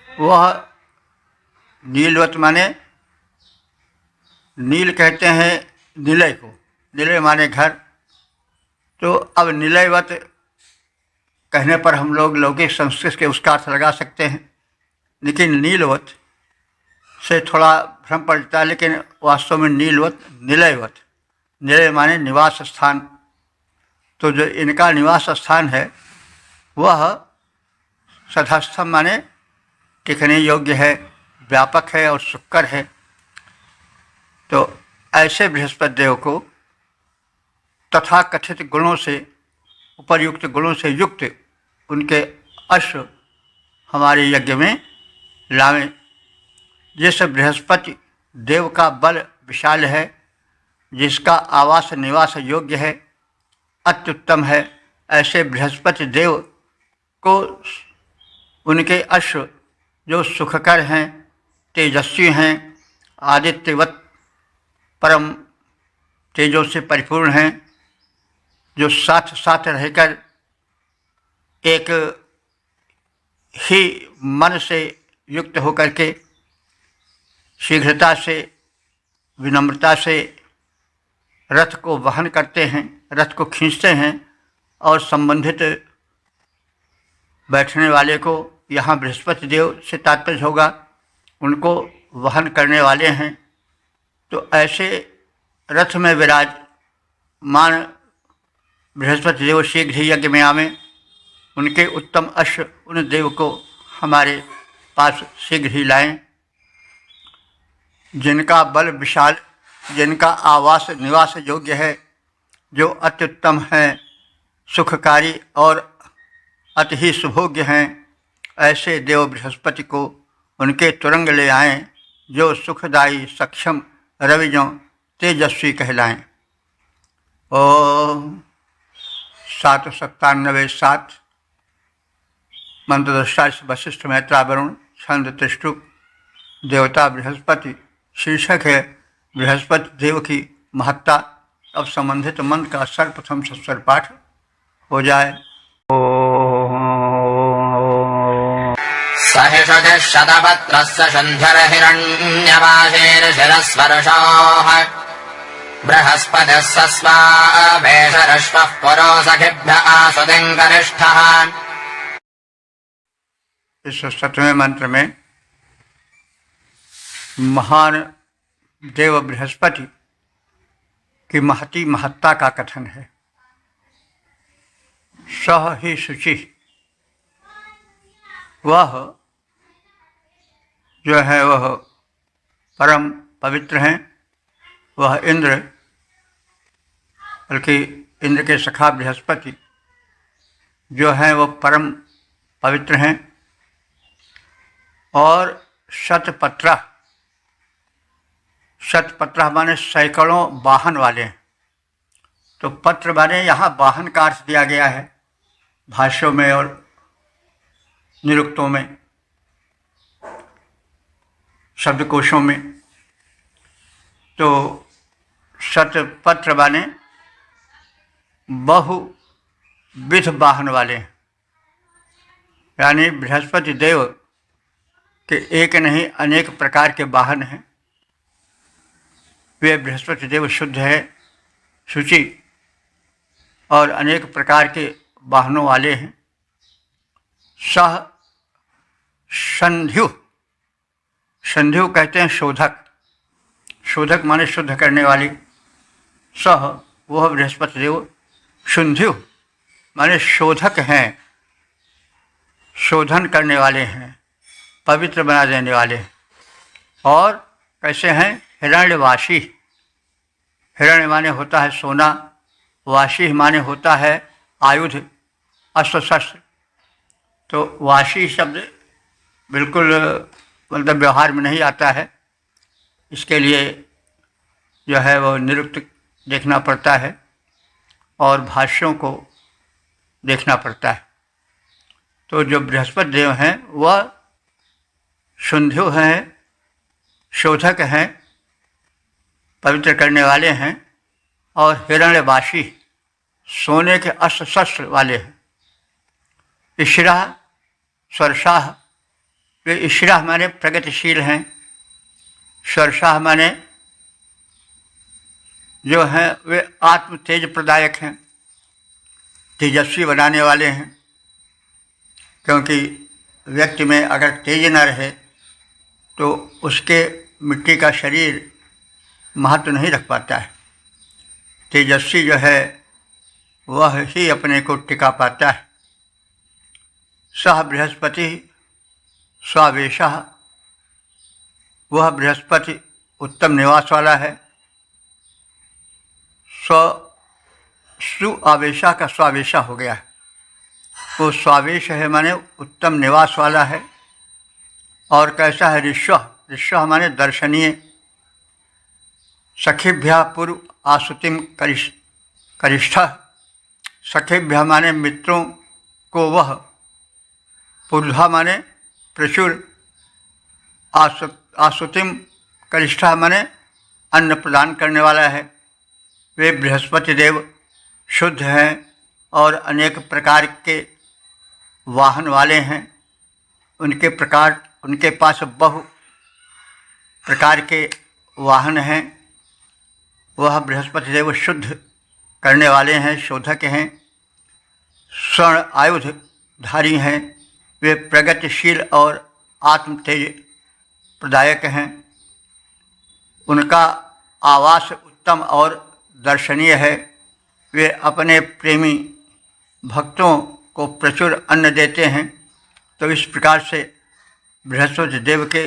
वह नीलवत माने, नील कहते हैं निलय को, निलय माने घर। तो अब निलयवत कहने पर हम लोग लौकिक संस्कृत के उसका अर्थ लगा सकते हैं, लेकिन नीलवत से थोड़ा भ्रम पड़ता है। लेकिन वास्तव में नीलवत निलयवत, निलय माने निवास स्थान। तो जो इनका निवास स्थान है वह सधस्थम माने टिकने योग्य है, व्यापक है और सुक्कर है। तो ऐसे बृहस्पति देव को तथा कथित गुणों से, उपर्युक्त गुणों से युक्त उनके अश्व हमारे यज्ञ में लावें। जिस बृहस्पति देव का बल विशाल है, जिसका आवास निवास योग्य है, अत्युत्तम है, ऐसे बृहस्पति देव को उनके अश्व जो सुखकर हैं, तेजस्वी हैं, आदित्यवत परम तेजों से परिपूर्ण हैं, जो साथ साथ रहकर एक ही मन से युक्त होकर के शीघ्रता से, विनम्रता से रथ को वहन करते हैं, रथ को खींचते हैं। और संबंधित बैठने वाले को यहाँ बृहस्पति देव से तात्पर्य होगा, उनको वहन करने वाले हैं। तो ऐसे रथ में विराजमान बृहस्पति देव शीघ्र ही यज्ञ में आवें। उनके उत्तम अश्व उन देव को हमारे पास शीघ्र ही लाएं। जिनका बल विशाल, जिनका आवास निवास योग्य है, जो अत्युत्तम हैं, सुखकारी और अति ही सुभोग्य हैं, ऐसे देव बृहस्पति को उनके तुरंग ले आएं, जो सुखदायी सक्षम रविजों तेजस्वी कहलाएं। ओम 797 मंत्रदृष्टा वशिष्ठ मैत्रावरुण छंद त्रिष्टुप, देवता बृहस्पति। शीर्षक है बृहस्पति देव की महत्ता। अब संबंधित मंत्र का सर्वप्रथम सस्वर पाठ हो जाए। सहिषुतिः शतपत्रस्य सन्ध्यरहिरण्यवाशेर्शिरस्वर्षोः बृहस्पतिः सस्वावेशरश्वः पुरो सखिभ्य आसुतिं गरिष्ठः। इस 7वें मंत्र में महान देव बृहस्पति की महत्ता का कथन है। सह ही शुचि, वह जो है वह परम पवित्र हैं। वह इंद्र, बल्कि इंद्र के सखा बृहस्पति जो हैं वह परम पवित्र हैं। और शतपत्र, शतपत्र माने सैकड़ों वाहन वाले हैं। तो पत्र माने यहाँ वाहन का अर्थ दिया गया है भाष्यों में और निरुक्तों में, शब्दकोशों में। तो शतपत्र माने बहुविध वाहन वाले हैं, यानी बृहस्पति देव के एक नहीं अनेक प्रकार के वाहन हैं। वे बृहस्पति देव शुद्ध है, शुचि और अनेक प्रकार के वाहनों वाले हैं। सह संध्यु, संध्यु कहते हैं शोधक। शोधक माने शुद्ध करने वाली। सह वह बृहस्पति देव शुंध्यु माने शोधक हैं, शोधन करने वाले हैं, पवित्र बना देने वाले हैं। और कैसे हैं? हिरण्यवासी। हिरण्य माने होता है सोना, वासी माने होता है आयुध, अस्त्र शस्त्र। तो वासी शब्द बिल्कुल मतलब व्यवहार में नहीं आता है, इसके लिए जो है वो निरुक्त देखना पड़ता है और भाष्यों को देखना पड़ता है। तो जो बृहस्पति देव हैं वह शुंध्यु हैं, शोधक हैं, पवित्र करने वाले हैं, और हिरण्यवासी सोने के अस्त्र शस्त्र वाले हैं। ईश्वराः स्वर्षाः, वे ईश्वराः माने प्रगतिशील हैं, स्वर्षाः माने जो हैं वे आत्म तेज प्रदायक हैं, तेजस्वी बनाने वाले हैं। क्योंकि व्यक्ति में अगर तेज न रहे तो उसके मिट्टी का शरीर महत्व नहीं रख पाता है। तेजस्वी जो है वह ही अपने को टिका पाता है। सह बृहस्पति स्वावेशः, वह बृहस्पति उत्तम निवास वाला है। सुआवेशा का स्वावेशा हो गया है, वो स्वावेश है माने उत्तम निवास वाला है। और कैसा है? ऋष्व, ऋष्व माने दर्शनीय। सखीभ्य पूर्व आसुतिम करिष्ठ, सखीभ्य माने मित्रों को वह, पूर्वा माने प्रचुर, आसुतिम करिष्ठ माने अन्न प्रदान करने वाला है। वे बृहस्पति देव शुद्ध हैं और अनेक प्रकार के वाहन वाले हैं। उनके पास बहु प्रकार के वाहन हैं। वह बृहस्पति देव शुद्ध करने वाले हैं, शोधक हैं, स्वर्ण आयुध धारी हैं। वे प्रगतिशील और आत्म तेज प्रदायक हैं। उनका आवास उत्तम और दर्शनीय है। वे अपने प्रेमी भक्तों को प्रचुर अन्न देते हैं। तो इस प्रकार से बृहस्पति देव के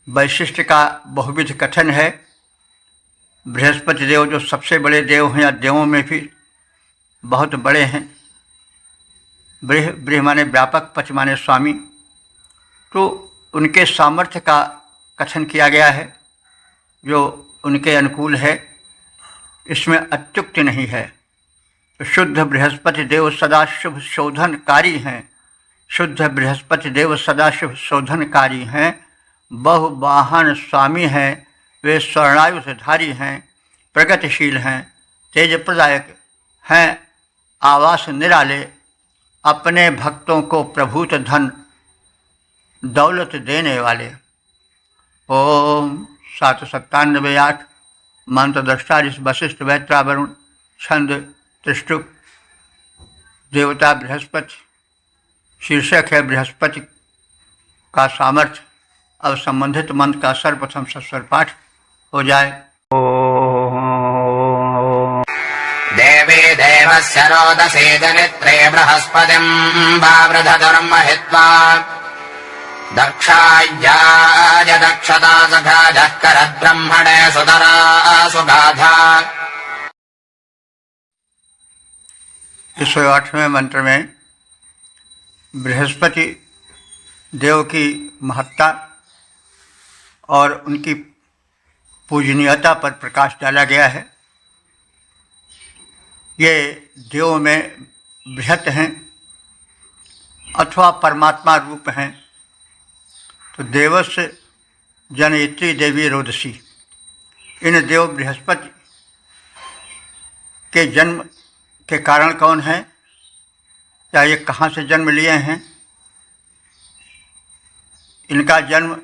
वैशिष्ट का बहुविध कथन है। बृहस्पति देव जो सबसे बड़े देव हैं, या देवों में भी बहुत बड़े हैं। बृह माने व्यापक, पच माने स्वामी। तो उनके सामर्थ्य का कथन किया गया है जो उनके अनुकूल है, इसमें अत्युक्ति नहीं है। शुद्ध बृहस्पति देव सदा शुभ शोधनकारी हैं। शुद्ध बृहस्पति देव सदा शुभ शोधनकारी हैं। बहुवाहन स्वामी हैं। वे स्वर्णायुधधारी हैं, प्रगतिशील हैं, तेज प्रदायक हैं, आवास निराले, अपने भक्तों को प्रभुत धन दौलत देने वाले। ओम 797-8 मंत्र दृष्टारिष वशिष्ठ वैत्रावरुण छंद त्रिष्टुप। देवता बृहस्पति, शीर्षक है बृहस्पति का सामर्थ्य। अब संबंधित मंत्र का सर्वप्रथम सस्वर पाठ हो जाए। देवी देवस्य रोदसी जनित्रे बृहस्पतिं वावृधतुर्महित्वा दक्षाय्याय दक्षता सखाजः करद्ब्रह्मणे सुतरा सुगाधा। 108वें मंत्र में बृहस्पति देव की महत्ता और उनकी पूजनीयता पर प्रकाश डाला गया है। ये देव में बृहत हैं अथवा परमात्मा रूप हैं। तो देवस्य जनयित्री देवी रोदसी, इन देव बृहस्पति के जन्म के कारण कौन है, या ये कहाँ से जन्म लिए हैं? इनका जन्म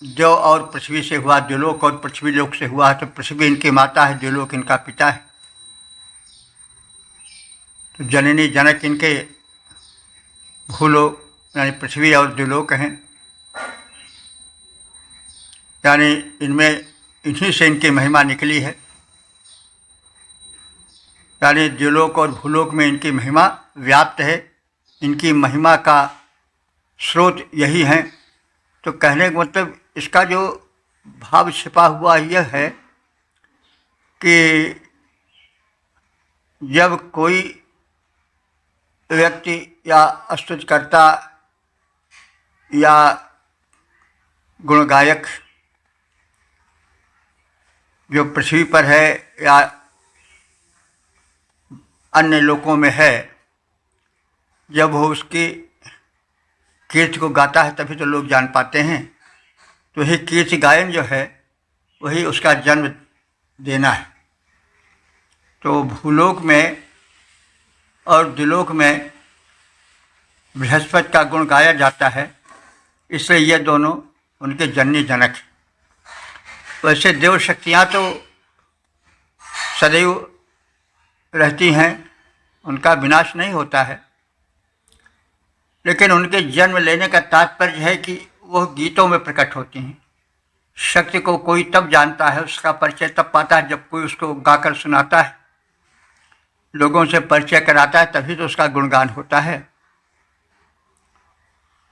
देव और पृथ्वी से हुआ, द्युलोक और पृथ्वी लोक से हुआ है। तो पृथ्वी इनकी माता है, द्युलोक इनका पिता है। तो जननी जनक इनके भूलोक यानी पृथ्वी और द्युलोक हैं। यानी इनमें इन्हीं से इनकी महिमा निकली है। यानी द्युलोक और भूलोक में इनकी महिमा व्याप्त है, इनकी महिमा का स्रोत यही है। तो कहने का मतलब इसका जो भाव छिपा हुआ यह है कि जब कोई व्यक्ति या स्तुतिकर्ता या गुणगायक जो पृथ्वी पर है या अन्य लोकों में है, जब वो उसकी कीर्ति को गाता है तभी तो लोग जान पाते हैं। तो यही कीर्ति गायन जो है वही उसका जन्म देना है। तो भूलोक में और द्युलोक में बृहस्पति का गुण गाया जाता है, इसलिए ये दोनों उनके जननी जनक हैं। वैसे देव शक्तियाँ तो सदैव रहती हैं, उनका विनाश नहीं होता है, लेकिन उनके जन्म लेने का तात्पर्य है कि वह गीतों में प्रकट होती हैं। शक्ति को कोई तब जानता है, उसका परिचय तब पाता है जब कोई उसको गाकर सुनाता है, लोगों से परिचय कराता है, तभी तो उसका गुणगान होता है।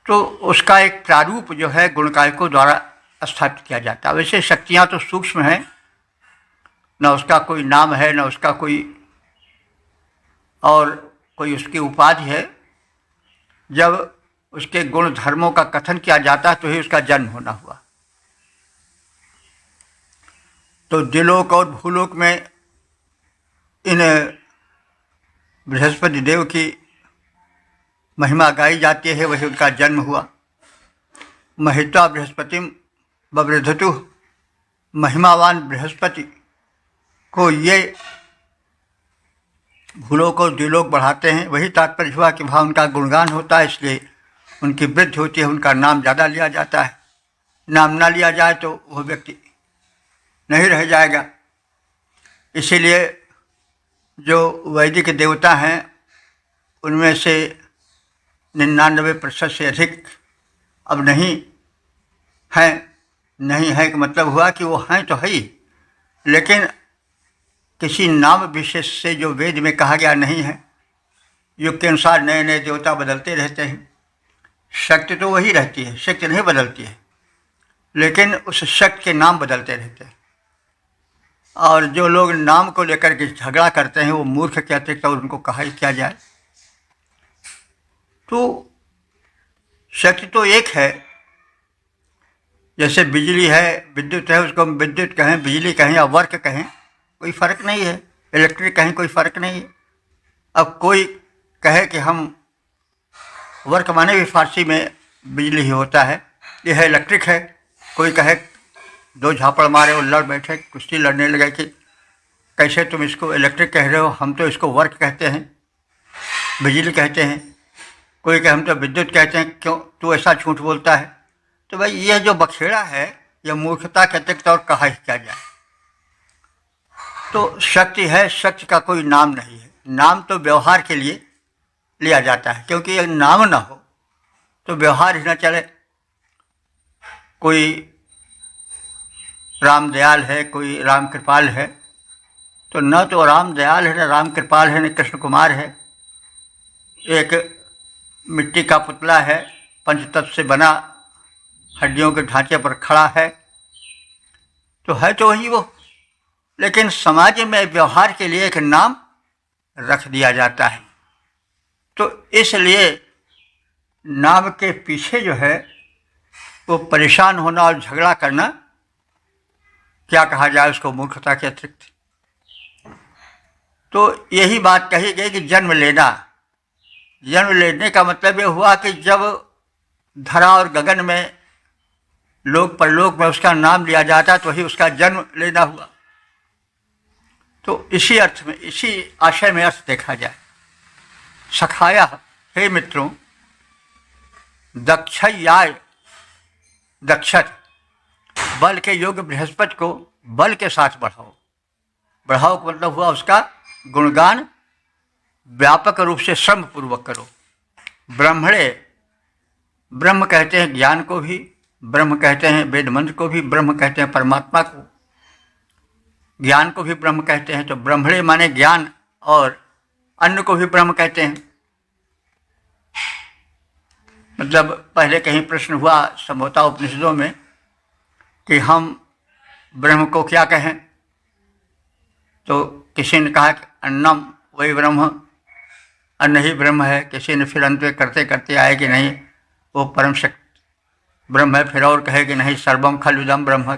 तो उसका एक प्रारूप जो है गुणगायकों द्वारा स्थापित किया जाता है। वैसे शक्तियाँ तो सूक्ष्म हैं, न उसका कोई नाम है, न उसका कोई और कोई उसकी उपाधि है। जब उसके गुण धर्मों का कथन किया जाता है तो ही उसका जन्म होना हुआ। तो द्युलोक और भूलोक में इन बृहस्पति देव की महिमा गाई जाती है, वही उनका जन्म हुआ। महित्वा बृहस्पतिम बवृधतु, महिमावान बृहस्पति को ये भूलोक और द्युलोक बढ़ाते हैं। वही तात्पर्य हुआ कि वहाँ उनका गुणगान होता है, इसलिए उनकी वृद्धि होती है, उनका नाम ज़्यादा लिया जाता है। नाम ना लिया जाए तो वह व्यक्ति नहीं रह जाएगा। इसीलिए जो वैदिक देवता हैं उनमें से 99% से अधिक अब नहीं हैं। नहीं है कि मतलब हुआ कि वो हैं तो है ही, लेकिन किसी नाम विशेष से जो वेद में कहा गया नहीं है। युग के अनुसार नए नए देवता बदलते रहते हैं, शक्ति तो वही रहती है, शक्ति नहीं बदलती है, लेकिन उस शक्ति के नाम बदलते रहते हैं। और जो लोग नाम को लेकर के झगड़ा करते हैं वो मूर्ख कहते हैं, तो उनको कहा ही क्या जाए। तो शक्ति तो एक है, जैसे बिजली है, विद्युत है, उसको हम विद्युत कहें, बिजली कहें या वर्क कहें, कोई फ़र्क नहीं है। इलेक्ट्रिक कहें, कोई फ़र्क नहीं है। अब कोई कहे कि हम वर्क माने भी फारसी में बिजली ही होता है, यह है इलेक्ट्रिक है। कोई कहे दो झापड़ मारे और लड़ बैठे, कुश्ती लड़ने लगे कि कैसे तुम इसको इलेक्ट्रिक कह रहे हो, हम तो इसको वर्क कहते हैं, बिजली कहते हैं। कोई कहे हम तो विद्युत कहते हैं, क्यों तू ऐसा झूठ बोलता है। तो भाई यह जो बखेड़ा है यह मूर्खता के अतिरिक्त और कहा ही क्या जाए। तो शक्ति है, शक्ति का कोई नाम नहीं है। नाम तो व्यवहार के लिए लिया जाता है, क्योंकि यह नाम ना हो तो व्यवहार ही न चले। कोई राम दयाल है, कोई राम कृपाल है, तो न तो राम दयाल है, न राम कृपाल है, न कृष्ण कुमार है। एक मिट्टी का पुतला है, पंचतत्व से बना, हड्डियों के ढांचे पर खड़ा है, तो है तो वही वो, लेकिन समाज में व्यवहार के लिए एक नाम रख दिया जाता है। तो इसलिए नाम के पीछे जो है वो परेशान होना और झगड़ा करना, क्या कहा जाए उसको, मूर्खता के अतिरिक्त। तो यही बात कही गई कि जन्म लेना। जन्म लेने का मतलब ये हुआ कि जब धरा और गगन में, लोक परलोक में उसका नाम लिया जाता तो ही उसका जन्म लेना हुआ। तो इसी अर्थ में, इसी आशय में अर्थ देखा जाए। सखाया, हे मित्रों, दक्षयाय, दक्षत, बल के योग्य बृहस्पति को बल के साथ बढ़ाओ। बढ़ाओ का मतलब हुआ उसका गुणगान व्यापक रूप से श्रम पूर्वक करो। ब्रह्मणे, ब्रह्म कहते हैं ज्ञान को भी, ब्रह्म कहते हैं वेद मंत्र को भी, ब्रह्म कहते हैं परमात्मा को, ज्ञान को भी ब्रह्म कहते हैं। तो ब्रह्मणे माने ज्ञान और अन्न को भी ब्रह्म कहते हैं। मतलब पहले कहीं प्रश्न हुआ संभवतः उपनिषदों में कि हम ब्रह्म को क्या कहें, तो किसी ने कहा कि अन्नम वही ब्रह्म, अन्न ही ब्रह्म है। किसी ने फिर अंत में करते करते आए कि नहीं वो परम शक्ति ब्रह्म है, फिर और कहे कि नहीं सर्वम खलुदम ब्रह्म।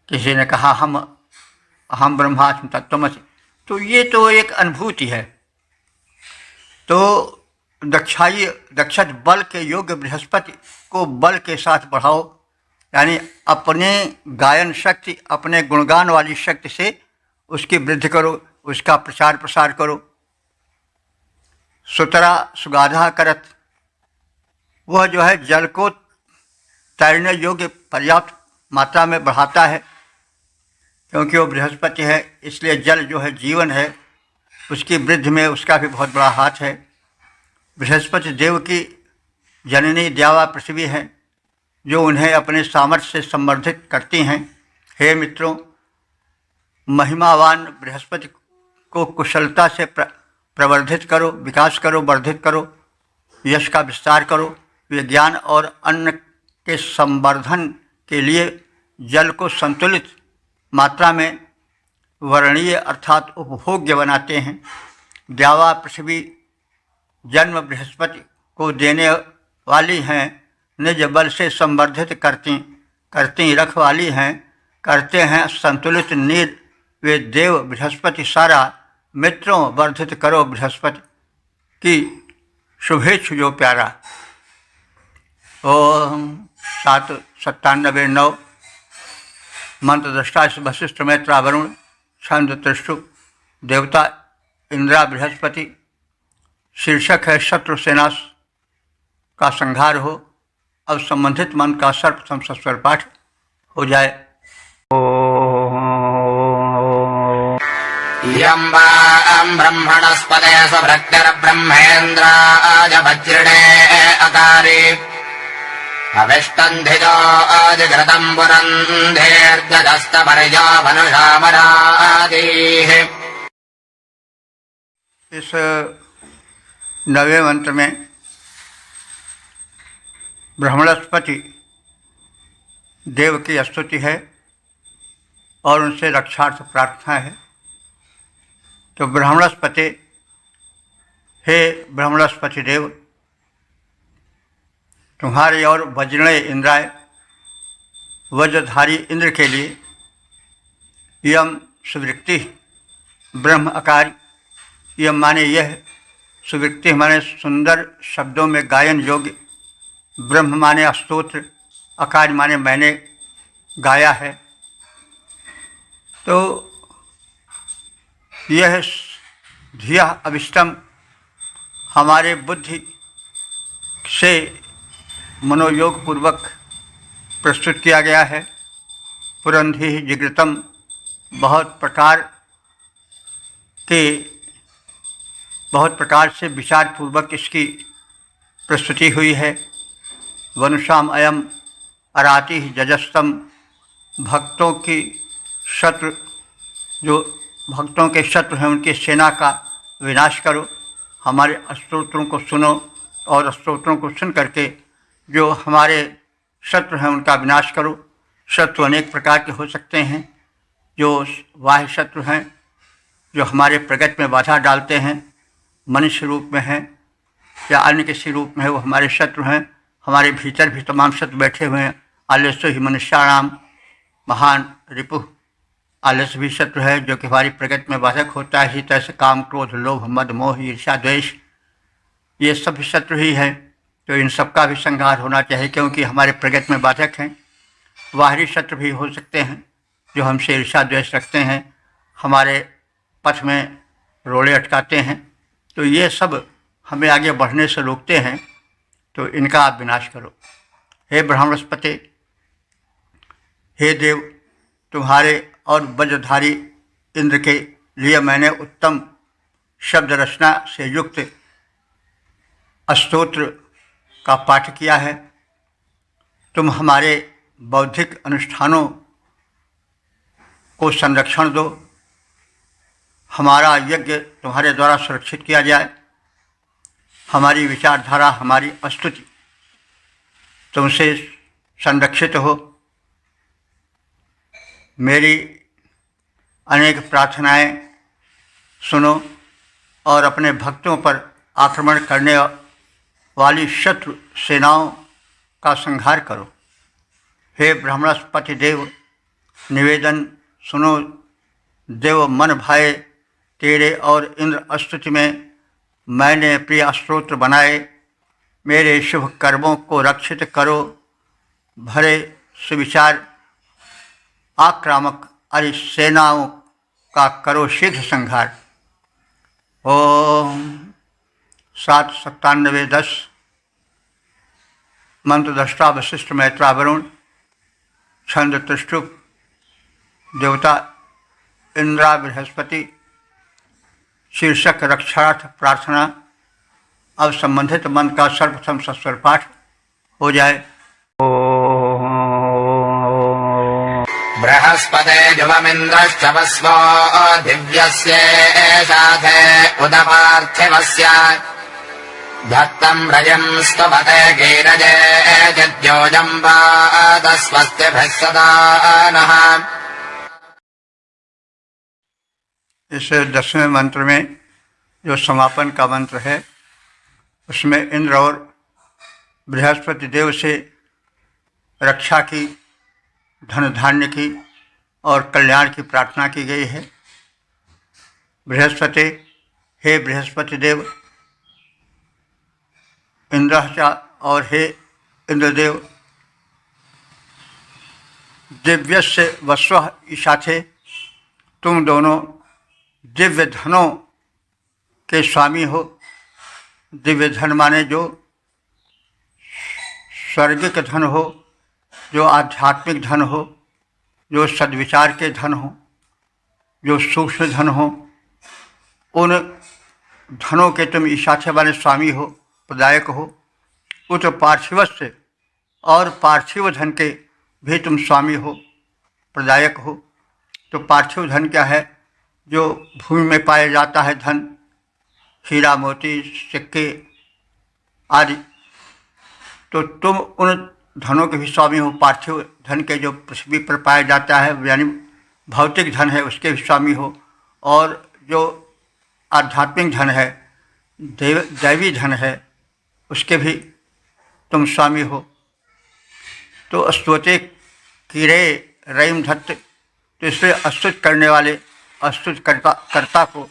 किसी ने कहा हम ब्रह्मास्मि तत्त्वमसि। तो ये तो एक अनुभूति है। तो दक्षत बल के योग्य बृहस्पति को बल के साथ बढ़ाओ, यानी अपने गायन शक्ति, अपने गुणगान वाली शक्ति से उसकी वृद्धि करो, उसका प्रचार प्रसार करो। सुतरा सुगाधा करत, वह जो है जल को तैरने योग्य पर्याप्त मात्रा में बढ़ाता है, क्योंकि वो बृहस्पति है। इसलिए जल जो है जीवन है, उसकी वृद्धि में उसका भी बहुत बड़ा हाथ है। बृहस्पति देव की जननी द्यावा पृथ्वी है, जो उन्हें अपने सामर्थ्य से संवर्धित करती हैं। हे मित्रों, महिमावान बृहस्पति को कुशलता से प्रवर्धित करो, विकास करो, वर्धित करो, यश का विस्तार करो। विज्ञान और अन्न के संवर्धन के लिए जल को संतुलित मात्रा में वर्णीय अर्थात उपभोग्य बनाते हैं। द्यावा पृथ्वी जन्म बृहस्पति को देने वाली हैं, निज बल से संवर्धित करती रखवाली हैं, करते हैं संतुलित नीर वे देव बृहस्पति सारा। मित्रों वर्धित करो बृहस्पति की शुभेच्छु जो प्यारा। ओम 797-9 मंत्र दृष्टा वशिष्ठ मैत्रा वरुण छंद त्रिष्टु। देवता इंद्रा बृहस्पति। शीर्षक है शत्रु सेना का संहार हो। अब संबंधित मंत्र का सर्वप्रथम सस्वर पाठ हो जाए। यं वा ब्रह्मणस्पते सुभृत्यर्ब्रह्मेन्द्राय वज्रिणे अकारे अविष्टन्धिजो अजघृतं पुरन्धेर्जस्तपर्यावनुषामरादीः। इस 9वें मंत्र में ब्रह्मणस्पति देव की स्तुति है और उनसे रक्षार्थ प्रार्थना है। तो ब्रह्मणस्पति, हे ब्रह्मणस्पति देव, तुम्हारे और वज्रणे इंद्राय वज्रधारी इंद्र के लिए यम सुवृत्ति ब्रह्म आकार, यम माने यह, सुवृत्ति माने सुंदर शब्दों में गायन योग्य, ब्रह्म माने स्तोत्र, आकार माने मैंने गाया है। तो यह धिया अभिष्टम हमारे बुद्धि से मनोयोग पूर्वक प्रस्तुत किया गया है। पुरंधी जिग्रतम, बहुत प्रकार से विचार पूर्वक इसकी प्रस्तुति हुई है। वनुषाम अयम अराति जजस्तम, भक्तों की शत्रु, जो भक्तों के शत्रु हैं उनकी सेना का विनाश करो। हमारे स्तोत्रों को सुनो और स्तोत्रों को सुन करके जो हमारे शत्रु हैं उनका विनाश करो। शत्रु अनेक प्रकार के हो सकते हैं। जो बाह्य शत्रु हैं, जो हमारे प्रगति में बाधा डालते हैं, मनुष्य रूप में हैं या अन्य किसी रूप में है, वो हमारे शत्रु हैं। हमारे भीतर भी तमाम शत्रु बैठे हुए हैं। आलस्य ही मनुष्याणाम महान रिपु, आलस्य भी शत्रु है जो कि हमारी प्रगति में बाधक होता है। इसी तरह से काम, क्रोध, लोभ, मद, मोह, ईर्ष्या, द्वेष, ये सब शत्रु ही है। तो इन सब का भी संहार होना चाहिए, क्योंकि हमारे प्रगति में बाधक हैं। बाहरी शत्रु भी हो सकते हैं जो हमसे ईर्ष्या द्वेष रखते हैं, हमारे पथ में रोड़े अटकाते हैं। तो ये सब हमें आगे बढ़ने से रोकते हैं। तो इनका आप विनाश करो। हे ब्रह्मणस्पति, हे देव, तुम्हारे और वज्रधारी इंद्र के लिए मैंने उत्तम शब्द रचना से युक्त स्तोत्र का पाठ किया है। तुम हमारे बौद्धिक अनुष्ठानों को संरक्षण दो हमारा यज्ञ तुम्हारे द्वारा सुरक्षित किया जाए, हमारी विचारधारा, हमारी स्तुति तुमसे संरक्षित हो। मेरी अनेक प्रार्थनाएं सुनो और अपने भक्तों पर आक्रमण करने वाली शत्रु सेनाओं का संहार करो। हे ब्रह्मणस्पति देव, निवेदन सुनो। देव मन भाए तेरे और इंद्र स्तुति में मैंने प्रिय स्तोत्र बनाए। मेरे शुभ कर्मों को रक्षित करो। भरे सुविचार आक्रामक अरि सेनाओं का करो शीघ्र संहार। ओम 797-10 मंत्र दृष्टा वशिष्ठ मैत्रा वरुण, छंद त्रिष्टुप, देवता इंद्रा बृहस्पति, शीर्षक रक्षार्थ प्रार्थना। अब संबंधित मंत्र का सर्वप्रथम सस्वर पाठ हो जाए। बृहस्पते जुवमिन्द्रश्चवस्वो दिव्यस्येषाथे उदपार्थिवस्य धत्तं रजं स्तवते गीरजे जज्ञोजम्बादस्वस्तिभिः सदा नः। इस 10वें मंत्र में जो समापन का मंत्र है, उसमें इंद्र और बृहस्पति देव से रक्षा की, धन धान्य की और कल्याण की प्रार्थना की गई है। बृहस्पति, हे बृहस्पति देव, इंद्र और हे इंद्रदेव, दिव्यस्य वस्व ईशाथे, तुम दोनों दिव्य धनों के स्वामी हो। दिव्य धन माने जो स्वर्गिक धन हो, जो आध्यात्मिक धन हो, जो सद्विचार के धन हो, जो सूक्ष्म धन हो, उन धनों के तुम ईशाथे वाले स्वामी हो, प्रदायक हो। उत पार्थिव से और पार्थिव धन के भी तुम स्वामी हो, प्रदायक हो। तो पार्थिव धन क्या है? जो भूमि में पाया जाता है धन, हीरा मोती सिक्के आदि। तो तुम उन धनों के भी स्वामी हो। पार्थिव धन के जो पृथ्वी पर पाया जाता है, यानी भौतिक धन है, उसके भी स्वामी हो। और जो आध्यात्मिक धन है, दैवी धन है, उसके भी तुम स्वामी हो। तो स्तोते कीरे रईम धत्त, तो इसलिए अस्तुत करने वाले अस्तुत कर्ता को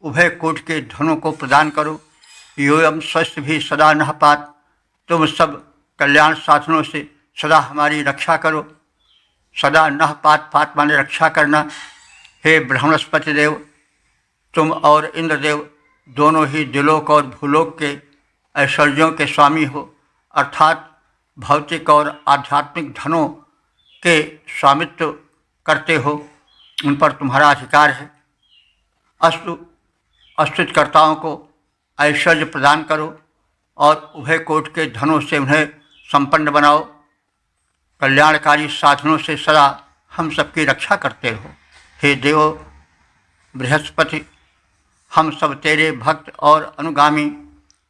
उभय कोट के धनों को प्रदान करो। योयम स्वस्थ भी सदा नह पात, तुम सब कल्याण साधनों से सदा हमारी रक्षा करो। सदा नह पात, पात माने रक्षा करना। हे ब्रह्मणस्पति देव, तुम और इंद्रदेव दोनों ही दिलोक और भूलोक के ऐश्वर्यों के स्वामी हो, अर्थात भौतिक और आध्यात्मिक धनों के स्वामित्व करते हो, उन पर तुम्हारा अधिकार है। अस्तुतकर्ताओं को ऐश्वर्य प्रदान करो और उभय कोट के धनों से उन्हें संपन्न बनाओ। कल्याणकारी साधनों से सदा हम सबकी रक्षा करते रहो। हे देव बृहस्पति, हम सब तेरे भक्त और अनुगामी,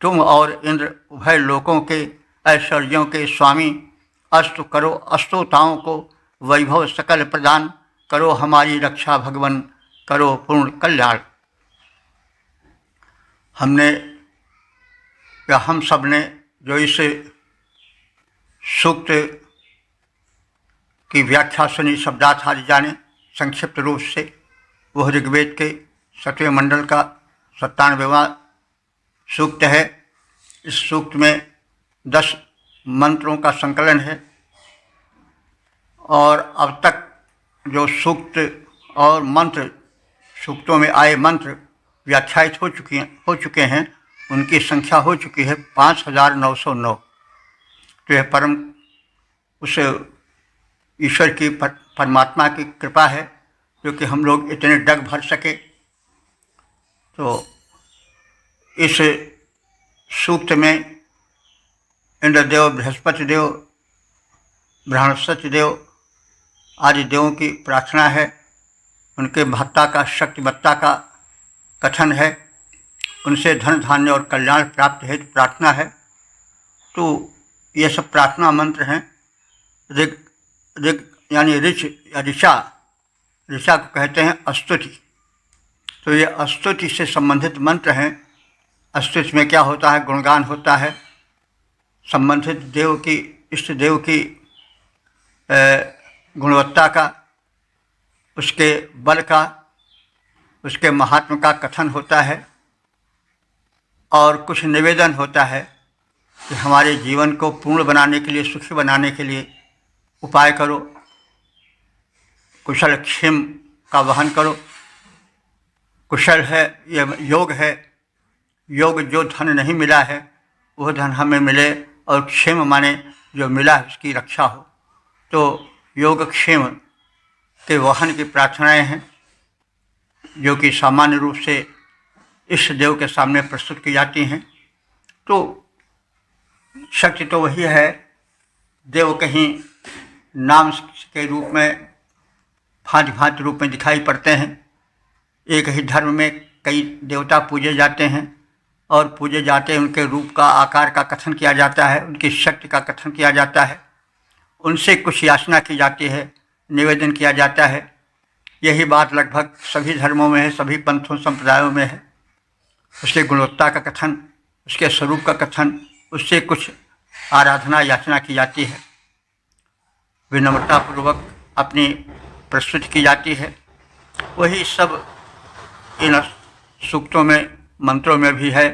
तुम और इंद्र उभय लोकों के ऐश्वर्यों के स्वामी। अस्तु करो, अस्तुताओं को वैभव सकल प्रदान करो। हमारी रक्षा भगवन करो पूर्ण कल्याण। हमने या हम सब ने जो इस सूक्त की व्याख्या सुनी, शब्दार्थ आदि जाने संक्षिप्त रूप से, वह ऋग्वेद के 7वें मंडल का 97वां सूक्त है। इस सूक्त में 10 मंत्रों का संकलन है और अब तक जो सूक्त और मंत्र, सूक्तों में आए मंत्र व्याख्यायित हो चुके हैं, उनकी संख्या हो चुकी है 5909। तो यह परम उस ईश्वर की परमात्मा की कृपा है जो कि हम लोग इतने डग भर सके। तो इस सूक्त में इंद्रदेव, बृहस्पति देव, बृहस्पति देव आदि देवों की प्रार्थना है। उनके महत्ता का, शक्तिमत्ता का कथन है, उनसे धन धान्य और कल्याण प्राप्त हेतु प्रार्थना है। तो ये सब प्रार्थना मंत्र हैं। ऋग ऋग यानी ऋच या ऋचा, ऋचा को कहते हैं स्तुति। तो ये स्तुति से संबंधित मंत्र हैं। स्तुति में क्या होता है? गुणगान होता है संबंधित देव की, इष्ट देव की गुणवत्ता का, उसके बल का, उसके महात्म का कथन होता है। और कुछ निवेदन होता है कि हमारे जीवन को पूर्ण बनाने के लिए, सुखी बनाने के लिए उपाय करो, कुशल क्षेम का वहन करो। कुशल है, ये योग है। योग जो धन नहीं मिला है वह धन हमें मिले, और क्षेम माने जो मिला है उसकी रक्षा हो। तो योग क्षेम के वहन की प्रार्थनाएं हैं, जो कि सामान्य रूप से इष्ट देव के सामने प्रस्तुत की जाती हैं। तो शक्ति तो वही है। देव कहीं नाम के रूप में, भांति भांति रूप में दिखाई पड़ते हैं। एक ही धर्म में कई देवता पूजे जाते हैं, और पूजे जाते हैं उनके रूप का, आकार का कथन किया जाता है, उनकी शक्ति का कथन किया जाता है, उनसे कुछ याचना की जाती है, निवेदन किया जाता है। यही बात लगभग सभी धर्मों में है, सभी पंथों संप्रदायों में है। उसके गुणवत्ता का कथन, उसके स्वरूप का कथन, उससे कुछ आराधना याचना की जाती है, विनम्रतापूर्वक अपनी प्रस्तुति की जाती है। वही सब इन सूक्तों में, मंत्रों में भी है,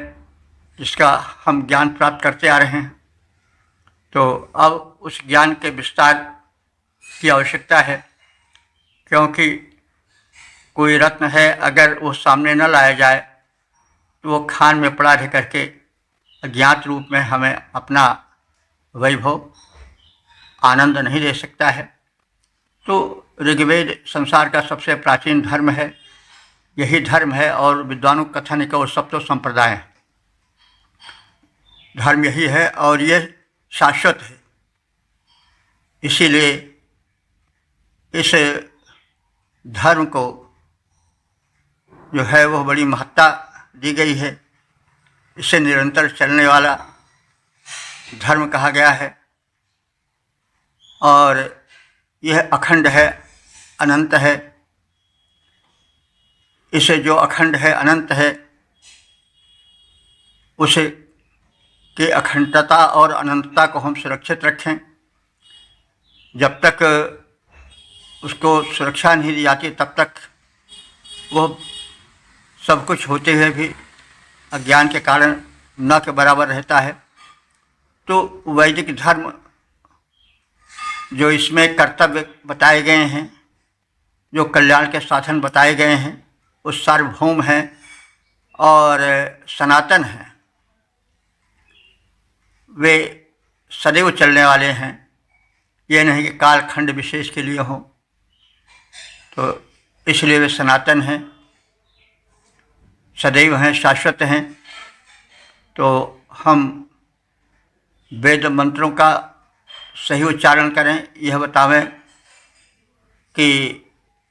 जिसका हम ज्ञान प्राप्त करते आ रहे हैं। तो अब उस ज्ञान के विस्तार की आवश्यकता है, क्योंकि कोई रत्न है, अगर वो सामने न लाया जाए तो वो खान में पड़ा रह करके अज्ञात रूप में हमें अपना वैभव, आनंद नहीं दे सकता है। तो ऋग्वेद संसार का सबसे प्राचीन धर्म है, यही धर्म है। और विद्वानों का कथन है कि वो सप्तो संप्रदाय है, धर्म यही है और ये शाश्वत है। इसीलिए इस धर्म को जो है वह बड़ी महत्ता दी गई है। इसे निरंतर चलने वाला धर्म कहा गया है, और यह अखंड है, अनंत है। इसे जो अखंड है, अनंत है, उसे की अखंडता और अनंतता को हम सुरक्षित रखें। जब तक उसको सुरक्षा नहीं दी जाती तब तक वह सब कुछ होते हुए भी अज्ञान के कारण न के बराबर रहता है। तो वैदिक धर्म जो इसमें कर्तव्य बताए गए हैं, जो कल्याण के साधन बताए गए हैं, वो सार्वभौम हैं और सनातन हैं। वे सदैव चलने वाले हैं, ये नहीं कि कालखंड विशेष के लिए हों। तो इसलिए वे सनातन हैं, सदैव हैं, शाश्वत हैं। तो हम वेद मंत्रों का सही उच्चारण करें, यह बतावें कि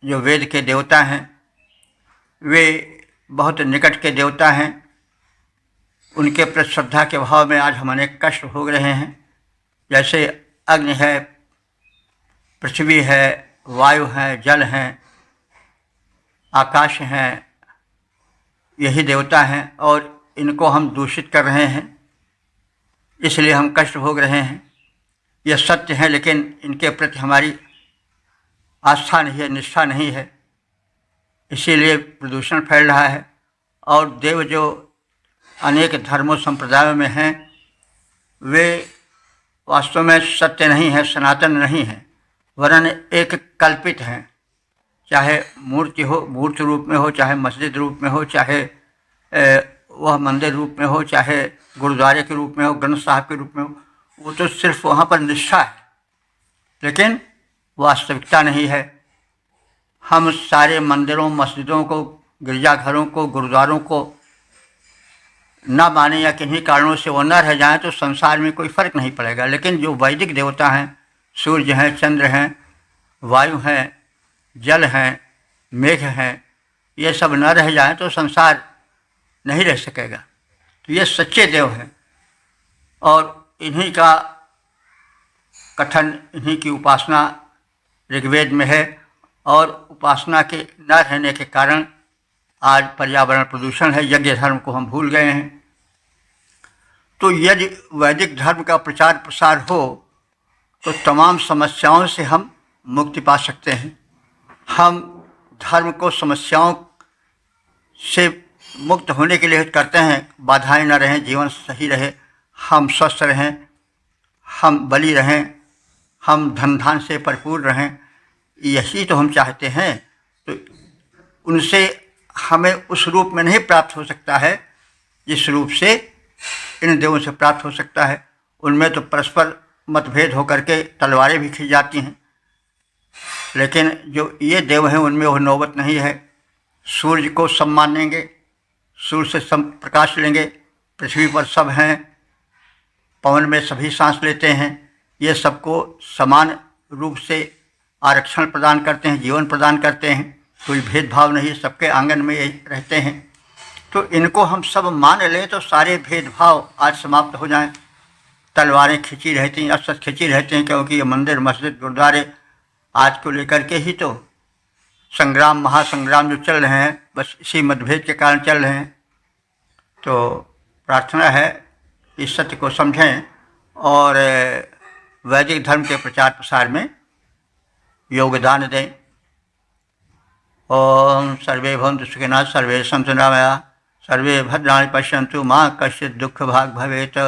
जो वेद के देवता हैं वे बहुत निकट के देवता हैं। उनके प्रति श्रद्धा के भाव में आज हम अनेक कष्ट भोग रहे हैं। जैसे अग्नि है, पृथ्वी है, वायु है, जल हैं, आकाश हैं, यही देवता हैं, और इनको हम दूषित कर रहे हैं, इसलिए हम कष्ट भोग रहे हैं। यह सत्य है, लेकिन इनके प्रति हमारी आस्था नहीं है, निष्ठा नहीं है, इसीलिए प्रदूषण फैल रहा है। और देव जो अनेक धर्मों संप्रदायों में हैं वे वास्तव में सत्य नहीं है, सनातन नहीं है, वरन एक कल्पित हैं। चाहे मूर्ति हो, मूर्ति रूप में हो, चाहे मस्जिद रूप में हो, चाहे वह मंदिर रूप में हो, चाहे गुरुद्वारे के रूप में हो, ग्रंथ साहब के रूप में हो, वो तो सिर्फ वहाँ पर निष्ठा है, लेकिन वास्तविकता नहीं है। हम सारे मंदिरों, मस्जिदों को, गिरजाघरों को, गुरुद्वारों को न माने या किन्हीं कारणों से वो न रह जाएं तो संसार में कोई फर्क नहीं पड़ेगा। लेकिन जो वैदिक देवता हैं, सूर्य हैं, चंद्र हैं, वायु हैं, जल हैं, मेघ हैं, ये सब न रह जाए तो संसार नहीं रह सकेगा। तो ये सच्चे देव हैं और इन्हीं का कथन, इन्हीं की उपासना ऋग्वेद में है। और उपासना के न रहने के कारण आज पर्यावरण प्रदूषण है, यज्ञ धर्म को हम भूल गए हैं। तो यदि वैदिक धर्म का प्रचार प्रसार हो तो तमाम समस्याओं से हम मुक्ति पा सकते हैं। हम धर्म को समस्याओं से मुक्त होने के लिए करते हैं, बाधाएं न रहें, जीवन सही रहे, हम स्वस्थ रहें, हम बली रहें, हम धन धान से भरपूर रहें, यही तो हम चाहते हैं। तो उनसे हमें उस रूप में नहीं प्राप्त हो सकता है जिस रूप से इन देवों से प्राप्त हो सकता है। उनमें तो परस्पर मतभेद होकर के तलवारें भी खिंच जाती हैं, लेकिन जो ये देव हैं उनमें वो नौबत नहीं है। सूर्य को सब मानेंगे, सूर्य से सब प्रकाश लेंगे, पृथ्वी पर सब हैं, पवन में सभी सांस लेते हैं, ये सबको समान रूप से आरक्षण प्रदान करते हैं, जीवन प्रदान करते हैं, कोई भेदभाव नहीं, सबके आंगन में रहते हैं। तो इनको हम सब मान लें तो सारे भेदभाव आज समाप्त हो जाएं। तलवारें खिंची रहती हैं, अस्त्र खिंची रहते हैं, क्योंकि ये मंदिर मस्जिद गुरुद्वारे आज को लेकर के ही तो संग्राम महासंग्राम जो चल रहे हैं, बस इसी मतभेद के कारण चल रहे हैं। तो प्रार्थना है इस सत्य को समझें और वैदिक धर्म के प्रचार प्रसार में योगदान दें। ओम सर्वे भवन्तु सुखिनः, सर्वे सन्तु निरामयाः, सर्वे भद्राणि पश्यन्तु, मा कश्चित् दुःखभाग् भवेत्।